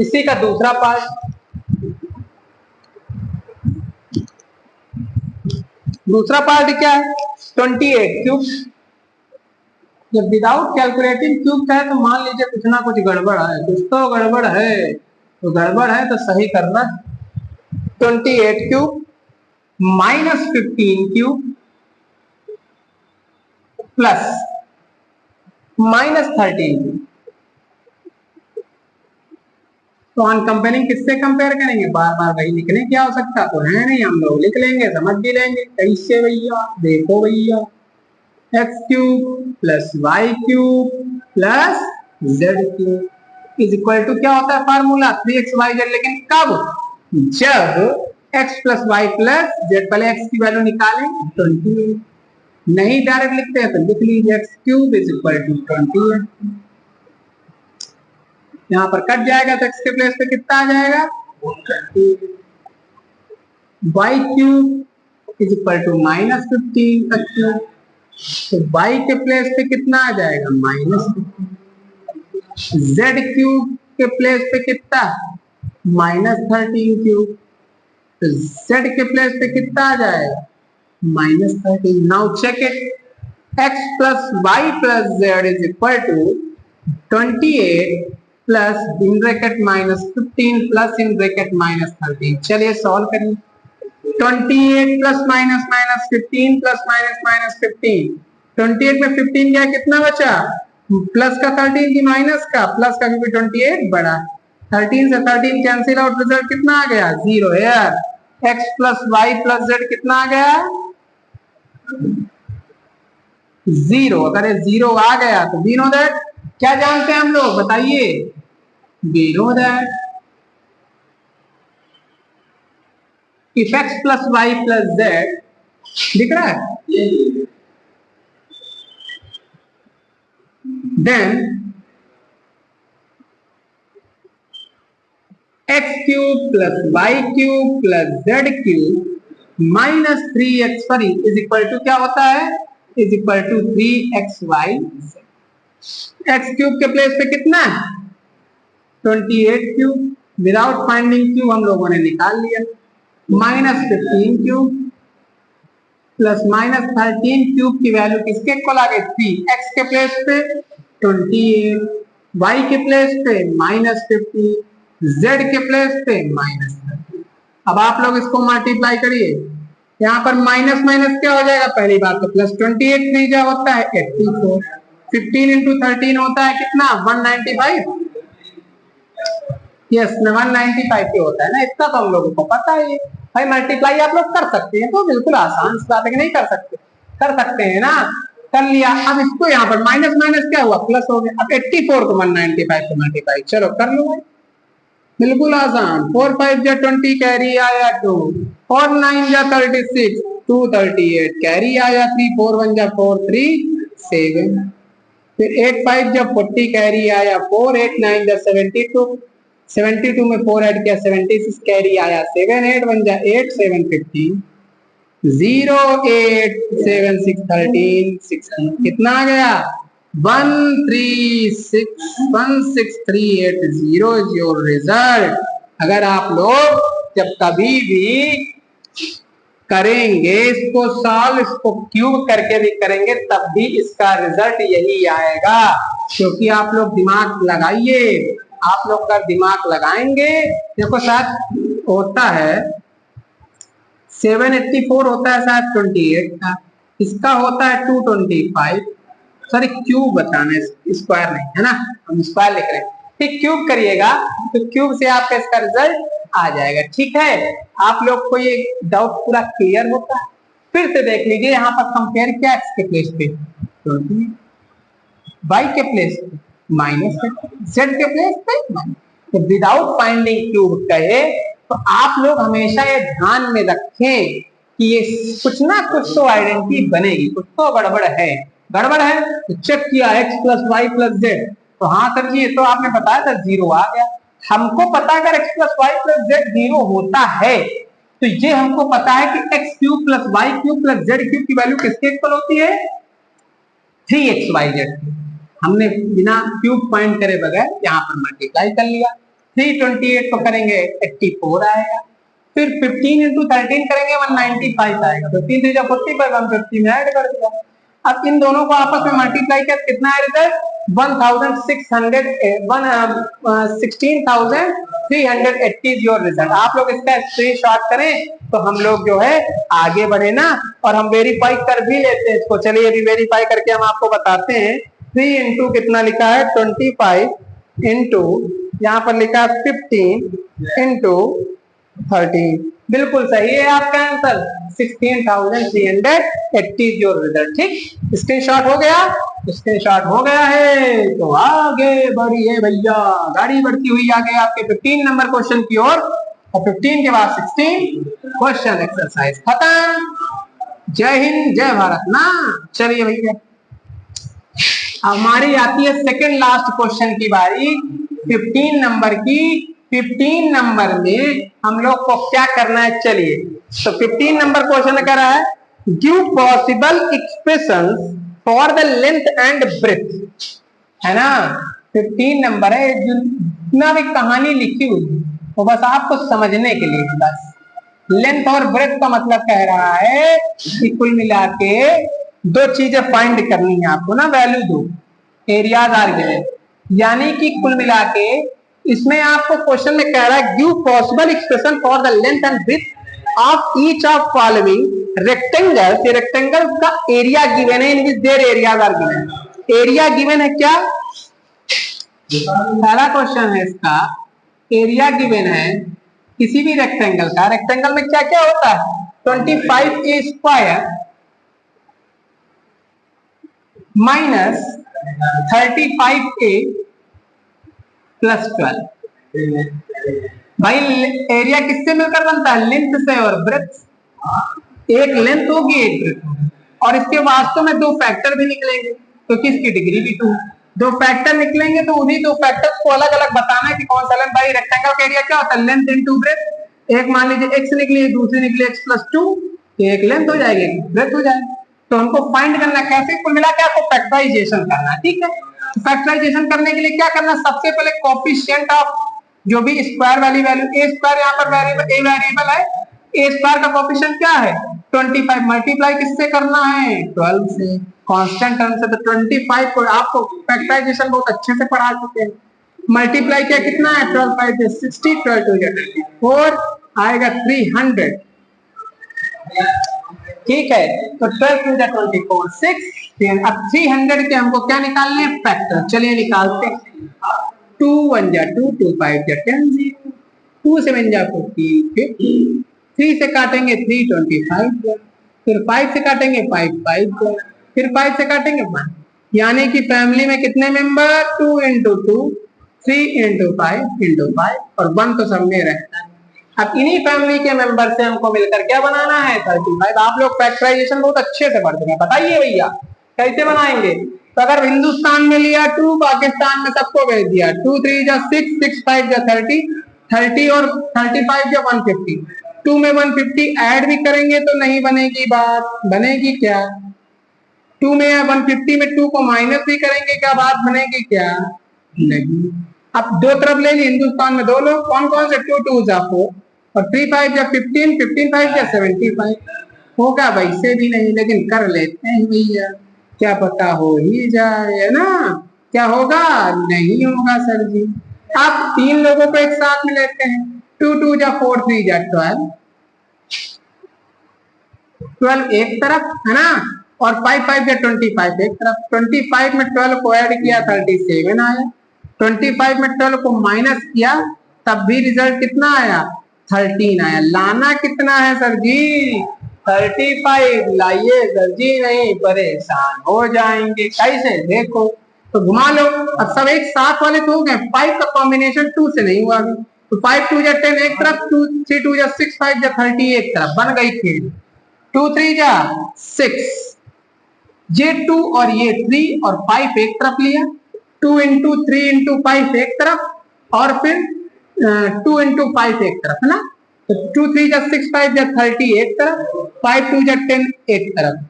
इसी का दूसरा पार्ट, दूसरा पार्ट क्या है 28 क्यूब। जब विदाउट कैलकुलेटिंग क्यूब का है तो मान लीजिए कुछ ना कुछ गड़बड़ है, कुछ तो गड़बड़ है, तो गड़बड़ है तो सही करना। 28 क्यूब -15 क्यूब प्लस -13 क्यूब, तो ऑन कंपेयरिंग किससे कंपेयर करेंगे, बार बार वही लिखने की आवश्यकता तो है नहीं, हम लोग लिख लेंगे, समझ भी लेंगे। कैसे भैया, देखो भैया x cube plus y cube plus z cube is equal to क्या होता है फार्मूला 3xyz, लेकिन कब, जब x plus Y plus z, पहले x की वैल्यू निकालें 28, नहीं डायरेक्ट लिखते हैं तो लिख लीजिए x cube is equal to 28, यहाँ पर कट जाएगा तो x के प्लेस पे कितना आ जाएगा, y cube is equal to -15 x cube तो y के प्लेस पे कितना आ जाएगा माइनस, z क्यूब के प्लेस पे कितना -13 क्यूब, तो z के प्लेस पे कितना आ जाएगा -13। Now check it, x plus Y plus z is equal to 28 plus in bracket -15 plus in bracket -13। चलिए सॉल्व करिए। 28 plus minus minus 15 plus minus minus 15, 28 में 15 गया कितना बचा, प्लस का 13 की माइनस का, प्लस का क्योंकि 28 बड़ा, 13 से 13 कैंसिल आउट, रिजल्ट कितना आ गया 0 यार। x plus Y plus z कितना आ गया 0। अगर ये 0 आ गया तो वी नो दैट, क्या जानते हैं हम लोग बताइए, we know that if x plus y plus z, दिख रहा है, then x cube plus y cube plus z cube minus 3x sorry is equal to क्या होता है, is equal to 3xy। x cube के प्लेस पे कितना है 28 क्यूब, विदाउट फाइंडिंग क्यूब हम लोगों ने निकाल लिया, -15 क्यूब प्लस -13 क्यूब की वैल्यू किसके इक्वल आ गई 3, x के प्लेस पे 28, y के प्लेस पे -50, z के प्लेस पे -30। अब आप लोग इसको मल्टीप्लाई करिए, यहाँ पर माइनस माइनस क्या हो जाएगा, पहली बात तो प्लस 28 3 क्या होता है 84, 15 इंटू 13 होता है कितना 195, यस 195 के होता है ना, इतना तो हम लोगों को पता है। भाई मल्टीप्लाई आप लोग कर सकते हैं तो बिल्कुल आसान सी बात है कि नहीं कर सकते, कर सकते हैं ना, कर लिया। अब इसको यहाँ पर माइनस माइनस क्या हुआ प्लस हो गया, अब 84 को 195 से मल्टीप्लाई, चलो कर लो भाई, बिल्कुल आसान। 4 5 जा 20 कैरी आया 2, और 9 जा 36 238 कैरी आया 3, 4 1 जा 4 3 7, फिर 8 5 जा 40 कैरी आया 4, 8 9 जा 72, 72 में 4 ऐड किया 76 कैरी आया 7, 8 1 जा 8 7 15, 0 8 7 6 13 16, कितना आ गया 13638 0 इज योर रिजल्ट। अगर आप लोग जब कभी भी करेंगे इसको सॉल्व, इसको क्यूब करके भी करेंगे तब भी इसका रिजल्ट यही आएगा, क्योंकि आप लोग दिमाग लगाइए, आप लोग का दिमाग लगाएंगे। देखो शायद होता है 784 होता है शायद 28 का, इसका होता है 225, सॉरी क्यूब बताना है, स्क्वायर नहीं है ना, हम स्क्वायर लिख रहे हैं, ठीक क्यूब करिएगा तो क्यूब से आपका इसका रिजल्ट आ जाएगा। ठीक है, आप लोग को ये डाउट पूरा क्लियर होता है। फिर से देख लीजिए, यहाँ पर कंपेयर किया x के प्लेस पे 20, y के प्लेस पे माइनस, z के प्लेस पे माइनस। तो विदाउट फाइंडिंग क्यूब कहे तो आप लोग हमेशा ये ध्यान में रखें कि ये कुछ ना कुछ तो आइडेंटिटी बनेगी, कुछ तो गड़बड़ है, गड़बड़ है तो चेक किया x plus Y plus z, तो हाँ सर जी ये तो आपने बताया था 0 आ गया। हमको पता है अगर x plus Y plus z 0 होता है तो ये हमको पता है कि x cube plus y cube plus z cube की वैल्यू किसके इक्वल होती है 3xyz। हमने बिना क्यूब फाइंड करे बगैर यहाँ पर मल्टीप्लाई कर लिया, 328 को करेंगे 84 आएगा, फिर 15 इंटू 13 करेंगे 195 आएगा, 15 3 45 150 में ऐड कर दिया। अब इन दोनों को आपस में मल्टीप्लाई कर कितना है रिजल्ट 16,380 योर रिजल्ट। आप लोग इसका स्क्रीनशॉट करें तो हम लोग जो है आगे बढ़े ना, और हम वेरीफाई कर भी लेते हैं इसको। चलिए अभी वेरीफाई करके हम आपको बताते हैं। 3 इंटू कितना लिखा है 25 इंटू यहाँ पर लिखा है 15 इंटू 13, बिल्कुल सही है आपका आंसर 16,380 योर रिजल्ट। ठीक, स्क्रीनशॉट हो गया, स्क्रीनशॉट हो गया है तो आगे बढ़िए भैया, गाड़ी बढ़ती हुई आगे आपके 15 नंबर क्वेश्चन की ओर, और 15 के बाद 16 क्वेश्चन एक्सरसाइज खत्म। जय हिंद जय भारत ना। चलिए भैया हमारी आती है सेकंड लास्ट क्वेश्चन की बारी, 15 नंबर की। 15 नंबर में हम लोग को क्या करना है, चलिए तो 15 नंबर क्वेश्चन कह रहा है give possible expressions for the length and breadth, है ना। 15 नंबर है, जितना भी कहानी लिखी हुई है वो बस आपको समझने के लिए, बस लेंथ और ब्रेथ का मतलब कह रहा है कि कुल मिला के दो चीजें फाइंड करनी है आपको ना, वैल्यू दो, एरियाज आर गिवन, यानी कि कुल मिला के इसमें आपको क्वेश्चन में कह रहा है give possible expression for the length and breadth of each of following rectangle, rectangle का एरिया गिवन है in which their areas are given. Area given है क्या, पहला क्वेश्चन है इसका, एरिया गिवन है किसी भी रेक्टेंगल का। रेक्टेंगल में क्या क्या होता है, 25a square minus 35a plus 12। भाई एरिया किससे मिलकर बनता है, लेंथ से और ब्रेथ। एक लेंथ होगी एक ब्रेथ होगी, और इसके वास्तव में दो फैक्टर भी निकलेंगे क्योंकि इसकी डिग्री भी 2। दो फैक्टर निकलेंगे तो उन्हीं दो फैक्टर्स को अलग अलग बताना है कि कौन सा लेंथ। भाई रेक्टेंगल का एरिया क्या होता है, लेंथ इनटू ब्रेथ। एक मान लीजिए x निकली, दूसरी निकली x प्लस 2, एक लेंथ हो जाएगी एक ब्रेथ हो जाएगी। तो हमको फाइंड करना कैसे, कुल मिला के आपको फैक्टराइजेशन करना है, ठीक है। तो फैक्टराइजेशन करने के लिए क्या करना, सबसे पहले कोएफिशिएंट ऑफ जो भी स्क्वायर वाली वैल्यू, a स्क्वायर यहाँ पर वेरिएबल a वेरिएबल है, a स्क्वायर का कोएफिशिएंट क्या है 25, मल्टीप्लाई किससे करना है 12 से, कांस्टेंट टर्म से। तो 25 को आपको फैक्टराइजेशन बहुत अच्छे से पढ़ा चुके हैं। मल्टीप्लाई क्या कितना है 12 5 60, 12 2 24 आएगा 300, ठीक है। तो 12 2 24 6। अब 300 के हमको क्या निकालने हैं, फैक्टर। चलिए निकालते हैं। 2 1 जा 2, 2 5 जा 10, 2 7 जा 14 50, 3 से काटेंगे 3 25, फिर 5 से काटेंगे 5 5, फिर 5 से काटेंगे 1, यानी कि फैमिली में कितने मेंबर 2 इंटू 2, 3 इंटू 5 इंटू 5, और 1 तो सब में रहता है। अब इन्हीं फैमिली के मेंबर से हमको मिलकर क्या बनाना है 35। आप लोग फैक्टराइजेशन बहुत अच्छे से पढ़ते हैं, बताइए भैया कैसे बनाएंगे। तो अगर हिंदुस्तान में लिया 2, पाकिस्तान में सबको भेज दिया, 2 3 जा 6, 6 5 जा 30, 30 और 35 जा 150, 2 में 150 ऐड भी करेंगे तो नहीं बनेगी बात, बनेगी क्या 2 में या 150 में 2 को माइनस भी करेंगे क्या बात बनेगी क्या, नहीं। अब दो तरफ ले ली, हिंदुस्तान में दो लोग, कौन कौन से 2 2 जा 4 और 3 5 जा 15, 15 5 जा 75, होगा वैसे भी नहीं लेकिन कर लेते हैं भैया, क्या पता हो ही जाए ना, क्या होगा नहीं होगा सर जी। आप 3 लोगों को एक साथ में लेते हैं, 2 2 जा 4 3 जा 12, 12 एक तरफ है ना, और 5 5 जा 25 एक तरफ। 25 में 12 को ऐड किया 37 आया, 25 में 12 को माइनस किया तब भी रिजल्ट कितना आया 13 आया। लाना कितना है सर जी 35 लाइए सर जी, नहीं परेशान हो जाएंगे। कैसे देखो तो घुमा लो, अब सब एक साथ वाले तो हो गए, 5 का कॉम्बिनेशन 2 से नहीं हुआ, तो 5 2 जा 10 एक तरफ, 2 3 2 जा 6, 5 जा 30 एक तरफ, बन गई खेल। 2 3 जा 6, ये 2 और ये 3 और 5 एक तरफ लिया, 2 इंटू 3 इंटू 5 एक तरफ, और फिर 2 इंटू 5 एक तरफ, है ना। तो 2 3 जा 6, 5 जा 30 एक तरफ, 5 2 जा 10 एक तरफ,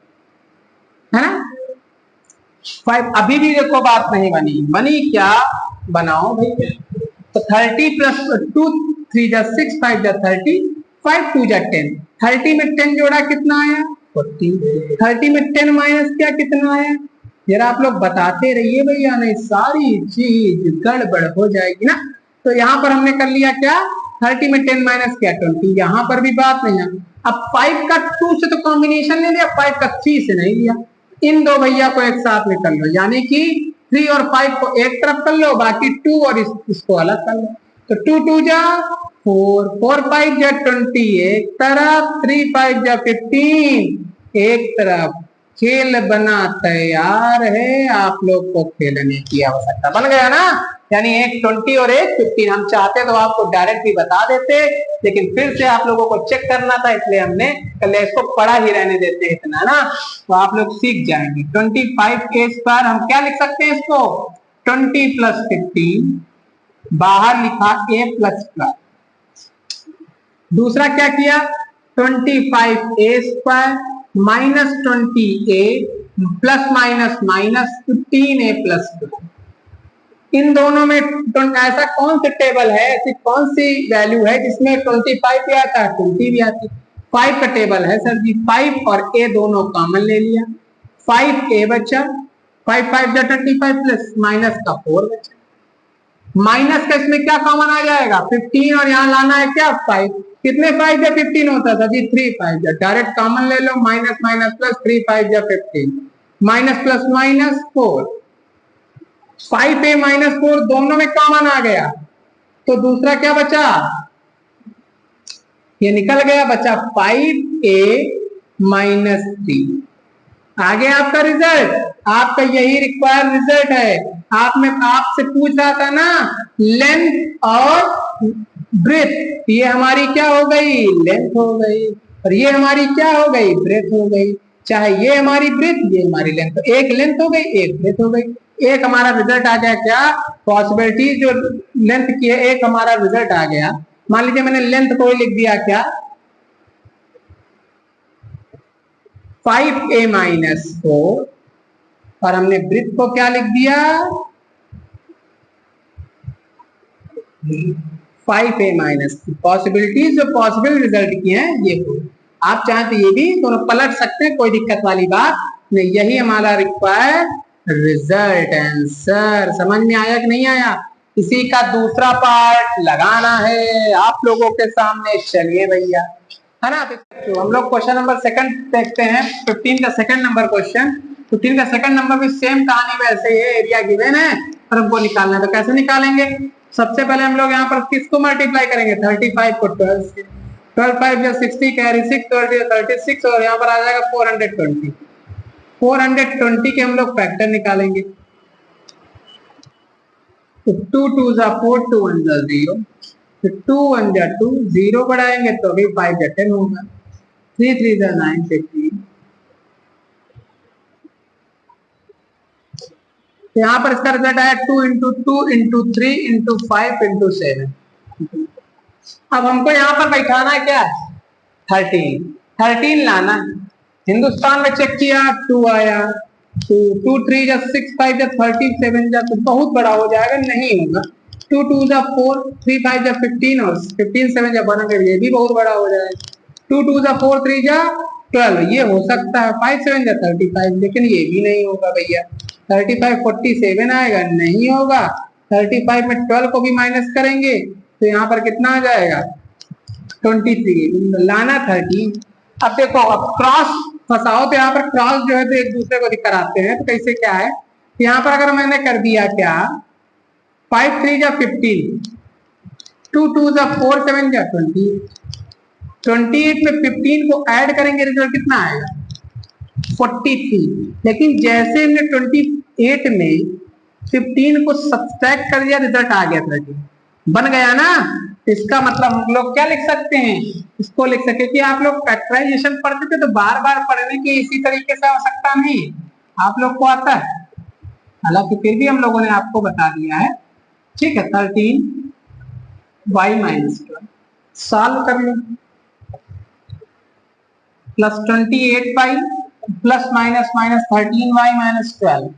है ना। 5 अभी भी देखो बात नहीं बनी, बनी क्या बनाओ भाई। तो 30 प्लस 2 3 जा 6, 5 जा 30, 5 2 जा 10, 30 में 10 जोड़ा कितना आया 40, 30 में 10 माइनस किया कितना आया, जरा आप लोग बताते रहिए भैया, नहीं सारी चीज गड़बड़ हो जाएगी ना। तो यहाँ पर हमने कर लिया क्या 30 में 10 माइनस किया 20, यहाँ पर भी बात नहीं है। अब 5 का 2 से तो कॉम्बिनेशन ले लिया, 5 का 3 से नहीं लिया, इन दो भैया को एक साथ में कर लो, यानी कि 3 और 5 को एक तरफ कर लो, बाकी 2 और इसको अलग कर लो। तो 2 2 जा 4, 4 5 जा 20 एक तरफ, 3 5 जा 15 एक तरफ। खेल बना तैयार है, आप लोग को खेलने की आवश्यकता, बन गया ना। यानी एक 20 और एक 15, हम चाहते तो आपको डायरेक्ट भी बता देते, लेकिन फिर से आप लोगों को चेक करना था, इसलिए हमने कल इसको पढ़ा ही रहने देते इतना ना, तो आप लोग सीख जाएंगे। 25 स्क्वायर हम क्या लिख सकते हैं इसको 20 प्लस 15, बाहर लिखा a प्लस प्लस। दूसरा क्या किया 25 a square -20a plus minus -15a plus 2। इन दोनों में ऐसा कौन सा टेबल है, ऐसी कौन सी वैल्यू है जिसमें 25 भी आता है 20 भी आती है? 5 का टेबल है सर जी। 5 और a दोनों कॉमन ले लिया, 5a बचा, 5 5 जा 25 प्लस माइनस का 4 बचा। माइनस का इसमें क्या कॉमन आ जाएगा? 15, और यहाँ लाना है क्या 5। कितने 5 या 15 होता था जी? 3 5 जा, डायरेक्ट कॉमन ले लो, माइनस माइनस प्लस 3 5 जा 15, minus plus minus 4। 5a minus 4 दोनों में कॉमन आ गया, तो दूसरा क्या बचा? ये निकल गया, बचा 5a माइनस 3। आगे आपका रिजल्ट, आपका यही रिक्वायर्ड रिजल्ट है। आपसे पूछ रहा था ना लेंथ और ब्रेथ, ये हमारी क्या हो गई? लेंथ हो गई, और ये हमारी क्या हो गई? ब्रेथ हो गई। चाहे ये हमारी ब्रेथ, ये हमारी लेंथ, एक लेंथ हो गई, एक ब्रेथ हो गई। एक हमारा रिजल्ट आ गया क्या? पॉसिबिलिटी जो लेंथ की है, एक हमारा रिजल्ट आ गया। मान लीजिए मैंने लेंथ को लिख दिया क्या? 5a माइनस 4, और हमने ब्रेथ को क्या लिख दिया? 5a minus. पॉसिबिलिटीज जो पॉसिबल रिजल्ट की हैं ये हो। आप चाहें तो ये भी दोनों पलट सकते हैं, कोई दिक्कत वाली बात नहीं। यही हमारा रिक्वायर्ड रिजल्ट आंसर। समझ में आया कि नहीं आया? इसी का दूसरा पार्ट लगाना है आप लोगों के सामने। चलिए भैया, है ना। तो हम लोग क्वेश्चन नंबर सेकंड देखते हैं, 15 का सेकंड नंबर क्वेश्चन। 15 का सेकंड नंबर भी सेम कहानी वैसे ही है, एरिया गिवन है और हमको निकालना है। तो कैसे निकालेंगे? सबसे पहले हम लोग यहाँ पर किसको मल्टीप्लाई करेंगे? 35 को 12 से। 12 5 या 60, कैरी 6 36, और यहाँ पर आ जाएगा 420। 420 के हम लोग फैक्टर निकालेंगे। तो 2 2 जा 4, 2 1 जा 0, 2 1 जा 2, 0 बढ़ाएंगे तो भी 5 जा 10 होगा, 3 3 जा 9 15। यहाँ पर इसका रिजल्ट आया 2 इंटू 2 इंटू 3 इंटू 5 इंटू 7। अब हमको यहाँ पर बैठाना है क्या? 13 लाना है। हिंदुस्तान में चेक किया 2 आया, 2 3 जा 6 5 जा 30 7 जा, तो बहुत बड़ा हो जाएगा, नहीं होगा। 2 2 जा 4, 3 5 जा 15, और 15 7 जा 100, ये भी बहुत बड़ा हो जाएगा। 2 2 जा 4, 3 जा 12, ये हो सकता है। 5 7 जा 35, लेकिन ये भी नहीं होगा भैया। 35 47 आएगा, नहीं होगा। 35 में 12 को भी माइनस करेंगे तो यहाँ पर कितना आ जाएगा? 23, लाना 13। अब देखो, अब क्रॉस फंसाओ तो यहाँ पर क्रॉस जो है तो एक दूसरे को कराते हैं। तो कैसे क्या है? यहाँ पर अगर मैंने कर दिया क्या, 5 3 जा 15, 2 2 जा 4 7 जा 20, 28 में 15 को ऐड करेंगे, रिजल्ट कितना आएगा? 43। लेकिन जैसे हमने 28 में 15 को सब्सट्रैक्ट कर दिया, रिजल्ट आ गया 30, बन गया ना। इसका मतलब हम लोग क्या लिख सकते हैं? इसको लिख सकते कि आप लोग फैक्टराइजेशन पढ़ते थे तो बार बार पढ़ने की इसी तरीके से आवश्यकता नहीं, आप लोग को आता है। हालांकि फिर भी हम लोगों ने आपको बता दिया है, ठीक है। 13y माइनस 12 सॉल्व कर लो, plus 28y plus minus minus 13y minus 12।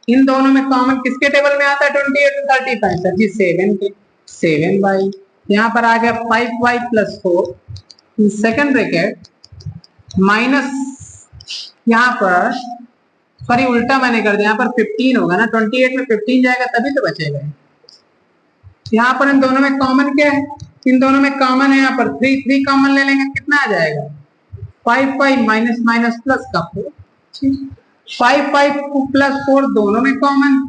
इन दोनों में कॉमन किसके टेबल में आता है? 28 और 35 सर जी 7 के। 7y यहाँ पर आ गया 5y plus 4 second bracket minus, यहाँ पर सॉरी उल्टा मैंने कर दिया, यहाँ पर 15 होगा ना, 28 में 15 जाएगा तभी तो बचेगा। यहाँ पर इन दोनों में कॉमन क्या है? इन दोनों में कॉमन है यहाँ पर 3 3 कॉमन ले लेंगे, कितना आ जाएगा? 5 5 माइनस माइनस प्लस का 4, 5 5 प्लस 4 दोनों में कॉमन,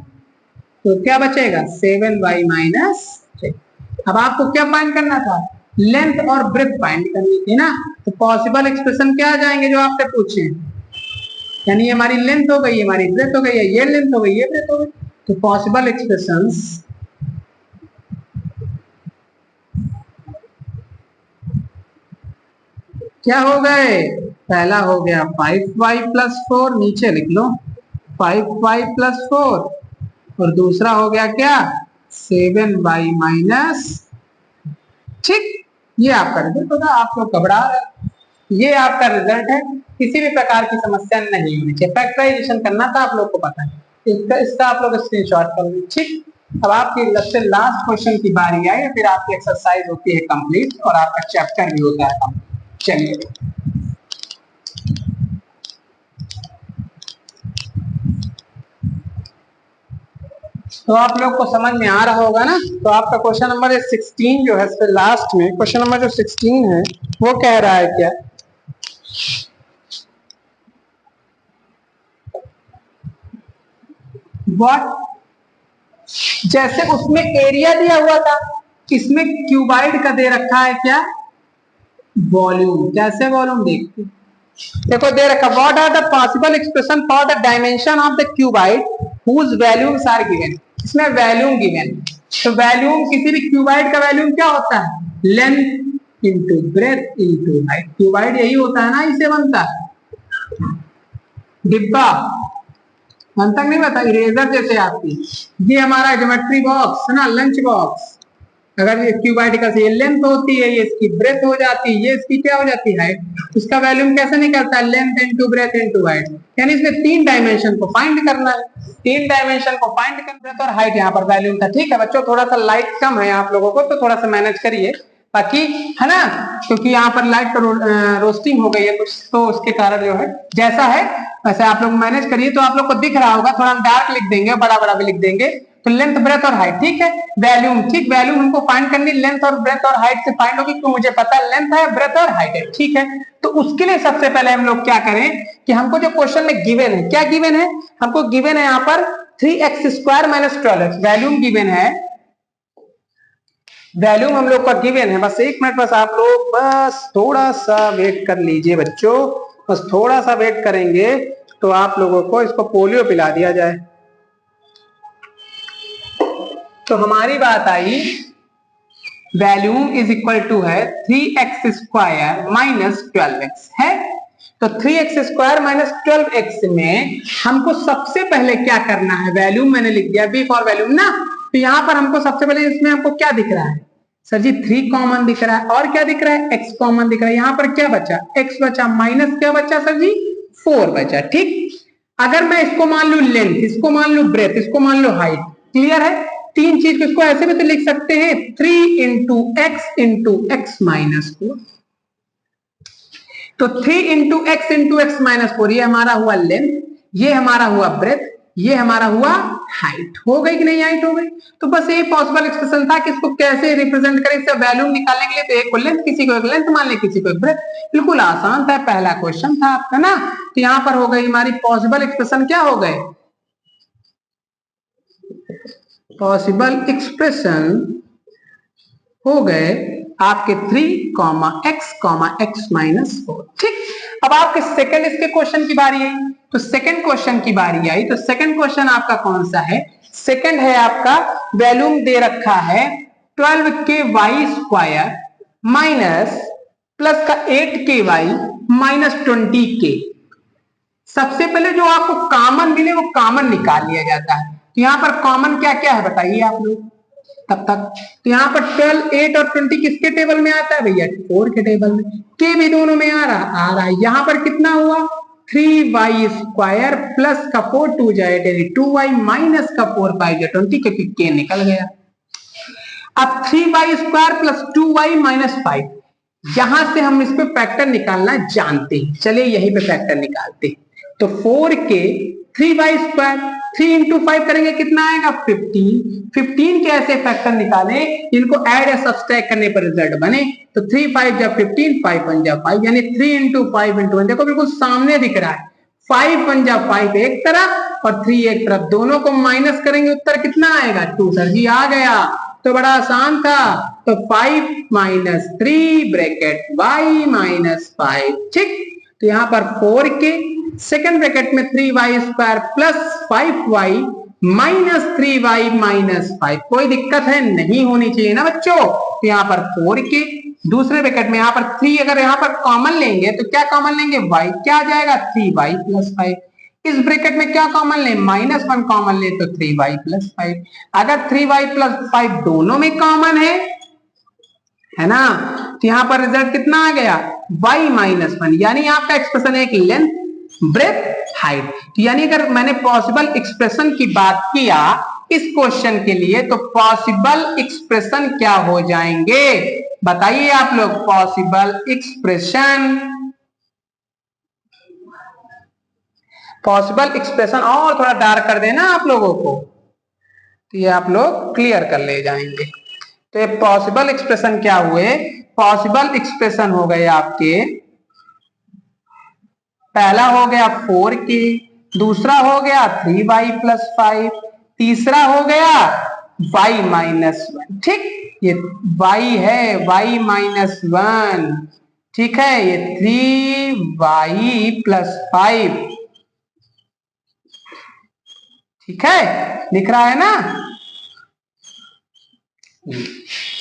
तो क्या बचेगा? 7y minus 6। अब आपको क्या फाइंड करना था? लेंथ और ब्रेथ फाइंड करनी थी ना। तो पॉसिबल एक्सप्रेशन क्या आ जाएंगे जो आपसे पूछे, यानी ये हमारी लेंथ हो गई, हमारी ब्रेथ हो गई, ये लेंथ हो गई, ये ब्रेथ हो गई। तो पॉसिबल एक्सप्रेशंस क्या हो गए? पहला हो गया 5y प्लस 4, नीचे लिख लो 5y प्लस 4, और दूसरा हो गया क्या? 7y माइनस, ठीक। ये आपका रिजल्ट होगा। आप लोग घबरा रहे, ये आपका रिजल्ट है, किसी भी प्रकार की समस्या नहीं होनी चाहिए। फैक्टराइजेशन करना था आप लोग को पता है, इसका आप लोग स्क्रीनशॉट कर लीजिए। ठीक, अब आपकी सबसे लास्ट क्वेश्चन की बारी आई, फिर आपकी एक्सरसाइज होती है कंप्लीट और आपका चैप्टर भी होता है कंप्लीट। चलिए तो आप लोग को समझ में आ रहा होगा ना। तो आपका क्वेश्चन नंबर 16 जो है, लास्ट में क्वेश्चन नंबर जो 16 है वो कह रहा है क्या, व्हाट, जैसे उसमें एरिया दिया हुआ था, इसमें क्यूबाइड का दे रखा है क्या, वॉल्यूम। कैसे वॉल्यूम देखते, देखो दे रखा, what are the possible expression for the dimension of the cuboid whose volumes are given. इसमें वैल्यूम गिवन, तो वैल्यूम किसी भी क्यूबाइड का वैल्यूम क्या होता है, length into breadth into height. Cuboid यही होता है ना, इसे बनता है डिब्बा, अंतर नहीं बता, इरेजर जैसे आपकी, ये हमारा ज्योमेट्री बॉक्स है ना, लंच बॉक्स। अगर ये क्यूबाइडिकल से ये लेंथ होती है, ये इसकी ब्रेथ हो जाती है, ये इसकी क्या हो जाती है, हाइट। इसका वैल्यूम कैसे निकलता है, length into breadth into height. यानी इसमें 3 डायमेंशन को फाइंड करना है, 3 डायमेंशन को फाइंड करना है, और हाइट यहाँ पर वैल्यूम था। ठीक है बच्चों, थोड़ा सा लाइट कम है आप लोगों को, तो थोड़ा सा मैनेज करिए, बाकी है ना, क्योंकि यहाँ पर लाइट रोस्टिंग हो गई है कुछ, तो उसके कारण जो है जैसा है वैसे आप लोग मैनेज करिए। तो आप लोग को दिख रहा होगा, थोड़ा हम डार्क लिख देंगे, बड़ा बड़ा भी लिख देंगे। तो लेंथ ब्रेथ और हाइट, ठीक है, वैल्यूम, ठीक, वैल्यूम हमको फाइंड करनी, लेंथ और ब्रेथ और हाइट से फाइंड होगी, क्योंकि मुझे पता है लेंथ है, ब्रेथ और हाइट है। ठीक है, तो उसके लिए सबसे पहले हम लोग क्या करें कि हमको जो क्वेश्चन में गिवन है, क्या गिवन है, हमको गिवन है यहाँ पर 3x² - 12x, वैल्यूम गिवन है, वैल्यूम हम लोग का गिवन है। बस 1 मिनट, बस आप लोग बस थोड़ा सा वेट कर लीजिए बच्चों, बस थोड़ा सा वेट करेंगे तो आप लोगों को इसको पोलियो पिला दिया जाए। तो हमारी बात आई, वैल्यूम इज इक्वल टू है 3x² - 12x है। तो 3x² - 12x में हमको सबसे पहले क्या करना है, वैल्यूम मैंने लिख दिया, बी फॉर वैल्यूम ना। तो यहाँ पर हमको सबसे पहले इसमें हमको क्या दिख रहा है सर जी, 3 कॉमन दिख रहा है, और क्या दिख रहा है, x कॉमन दिख रहा है। यहाँ पर क्या बचा, x बचा, माइनस क्या बचा सर जी, 4 बचा। ठीक, अगर मैं इसको मान लू लेंथ, इसको मान लू ब्रेथ, इसको मान लो हाइट, क्लियर है, 3 चीज को इसको ऐसे भी तो लिख सकते हैं, 3 इंटू x माइनस 4। तो 3 इंटू x माइनस 4, ये हमारा हुआ लेंथ, ये हमारा हुआ ब्रेथ, ये हमारा हुआ हाइट। हो गई कि नहीं, हाइट हो गई। तो बस ये पॉसिबल एक्सप्रेशन था कि इसको कैसे रिप्रेजेंट करें, इसका वैल्यूम निकालने के लिए। तो एक को लेंथ, किसी को एक लेंथ मान ले, किसी को एक ब्रेथ, बिल्कुल आसान था, पहला क्वेश्चन था आपका ना। तो यहाँ पर हो गई हमारी पॉसिबल एक्सप्रेशन, क्या हो गए, पॉसिबल एक्सप्रेशन हो गए आपके 3, x, माइनस 4। ठीक, अब आपके सेकंड इसके क्वेश्चन की बारी आई। तो सेकंड क्वेश्चन की बारी आई, तो सेकंड क्वेश्चन आपका कौन सा है, सेकंड है आपका, वैल्यूम दे रखा है 12ky² माइनस प्लस का 8ky माइनस 20k। सबसे पहले जो आपको कॉमन मिले वो कॉमन निकाल लिया जाता है। तो यहाँ पर कॉमन क्या क्या है बताइए आप लोग तब तक। तो यहाँ पर 12, 8 और 20 किसके टेबल में आता है भैया, 4 के टेबल में, के भी दोनों में आ रहा है। यहाँ पर कितना हुआ, 3y² प्लस का 4 2 जाए 2y माइनस का 4 5 जाए 20, क्योंकि के निकल गया। अब 3y² प्लस 2y माइनस 5, यहां से हम इस पे फैक्टर निकालना जानते हैं, चलिए यहीं पे फैक्टर निकालते हैं। तो 4k 3y², 3 इंटू 5 करेंगे कितना आएगा, 15। 15 के ऐसे फैक्टर निकाले, इनको ऐड या सब्सट्रैक्ट करने पर रिजल्ट बने। तो 3 5 जा 15, 5 1 जा 5, यानी 3 इंटू 5 इंटू 1, देखो बिल्कुल सामने दिख रहा है, 5 1 जा 5 एक तरफ और 3 एक तरफ, दोनों को माइनस करेंगे, उत्तर कितना आएगा, 2। सर जी आ गया, तो बड़ा आसान था। तो 5 माइनस 3 ब्रैकेट y माइनस 5। ठीक, तो यहाँ पर 4k सेकेंड ब्रैकेट में 3y² plus 5y minus 3y minus 5, कोई दिक्कत है नहीं होनी चाहिए ना बच्चों। तो यहाँ पर 4k, दूसरे ब्रैकेट में यहाँ पर 3, अगर यहाँ पर कॉमन लेंगे तो क्या कॉमन लेंगे, y क्या आ जाएगा, 3y प्लस 5। इस ब्रैकेट में क्या कॉमन ले, -1 कॉमन ले तो 3y प्लस 5। अगर 3y प्लस 5 दोनों में कॉमन है है ना। तो यहाँ पर रिजल्ट कितना आ गया, y माइनस 1, यानी आपका एक्सप्रेशन एक लेंथ, ब्रेथ, हाइट। तो यानी अगर मैंने पॉसिबल एक्सप्रेशन की बात किया इस क्वेश्चन के लिए, तो पॉसिबल एक्सप्रेशन क्या हो जाएंगे बताइए आप लोग। पॉसिबल एक्सप्रेशन और थोड़ा डार्क कर देना आप लोगों को, तो ये आप लोग क्लियर कर ले जाएंगे। तो ये पॉसिबल एक्सप्रेशन क्या हुए, पॉसिबल एक्सप्रेशन हो गए आपके, पहला हो गया 4k, दूसरा हो गया 3y प्लस 5, तीसरा हो गया y माइनस 1। ठीक, ये y है y माइनस 1, ठीक है, ये 3y प्लस 5, ठीक है, लिख रहा है ना।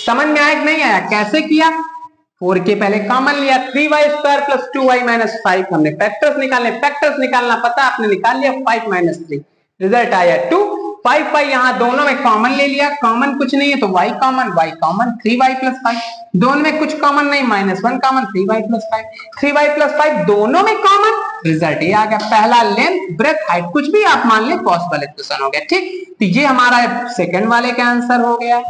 समझ में आया कि नहीं आया, कैसे किया। 4k पहले कॉमन लिया, 3y square plus 2y minus 5, हमने फैक्टर्स निकालने, फैक्टर्स निकालना पता आपने निकाल लिया, 5 माइनस 3, रिजल्ट आया 2। 5 यहाँ दोनों में कॉमन ले लिया, कॉमन कुछ नहीं है तो y कॉमन, 3y प्लस 5, दोनों में कुछ कॉमन नहीं, -1 common, 3y plus 5, 3y plus 5 दोनों में कॉमन, रिजल्ट ये आ गया। पहला लेंथ, ब्रेथ, हाइट कुछ भी आप मान ले, पॉसिबल इक्वेशन हो गया। ठीक, तो ये हमारा सेकंड वाले का आंसर हो गया,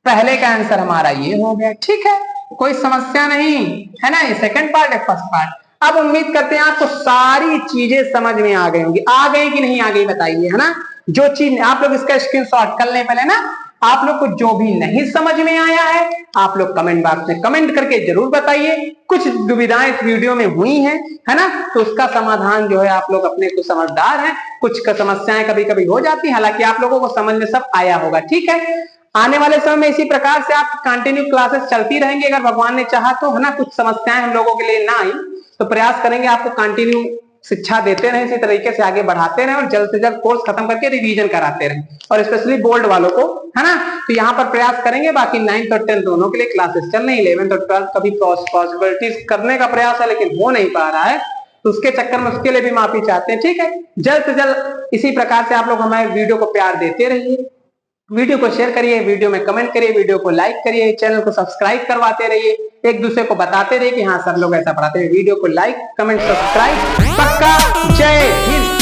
पहले का आंसर हमारा ये हो गया। ठीक है, कोई समस्या नहीं है ना। ये सेकंड पार्ट है, फर्स्ट पार्ट। अब उम्मीद करते हैं आपको सारी चीजें समझ में आ गई होंगी, आ गई कि नहीं आ गई बताइए, है ना। जो चीज आप लोग इसका स्क्रीनशॉट कर लें पहले ना। आप लोग को जो भी नहीं समझ में आया है आप लोग कमेंट बॉक्स में कमेंट करके जरूर बताइए। कुछ दुविधाएं इस वीडियो में हुई हैं, है ना, तो उसका समाधान जो है आप लोग अपने को समझदार हैं, कुछ का समस्याएं कभी कभी हो जाती है, हालांकि आप लोगों को समझ में सब आया होगा। ठीक है, आने वाले समय में इसी प्रकार से आप कंटिन्यू क्लासेस चलती रहेंगी, अगर भगवान ने चाहा तो, है ना। कुछ समस्याएं हम लोगों के लिए ना आई तो प्रयास करेंगे आपको कंटिन्यू शिक्षा देते रहे, इसी तरीके से आगे बढ़ाते रहे और जल्द से जल्द कोर्स खत्म करके रिवीजन कराते रहे, और स्पेशली बोर्ड वालों को, है ना। तो यहाँ पर प्रयास करेंगे। बाकी 9th और 10th दोनों के लिए क्लासेस चल रही, 11th और 12th का भी पॉसिबिलिटीज करने का प्रयास है लेकिन हो नहीं पा रहा है, तो उसके चक्कर में उसके लिए भी माफी चाहते हैं। ठीक है, जल्द से जल्द इसी प्रकार से आप लोग हमारे वीडियो को प्यार देते रहिए, वीडियो को शेयर करिए, वीडियो में कमेंट करिए, वीडियो को लाइक करिए, चैनल को सब्सक्राइब करवाते रहिए, एक दूसरे को बताते रहिए कि हाँ सब लोग ऐसा पढ़ाते हैं। वीडियो को लाइक, कमेंट, सब्सक्राइब पक्का। जय हिंद।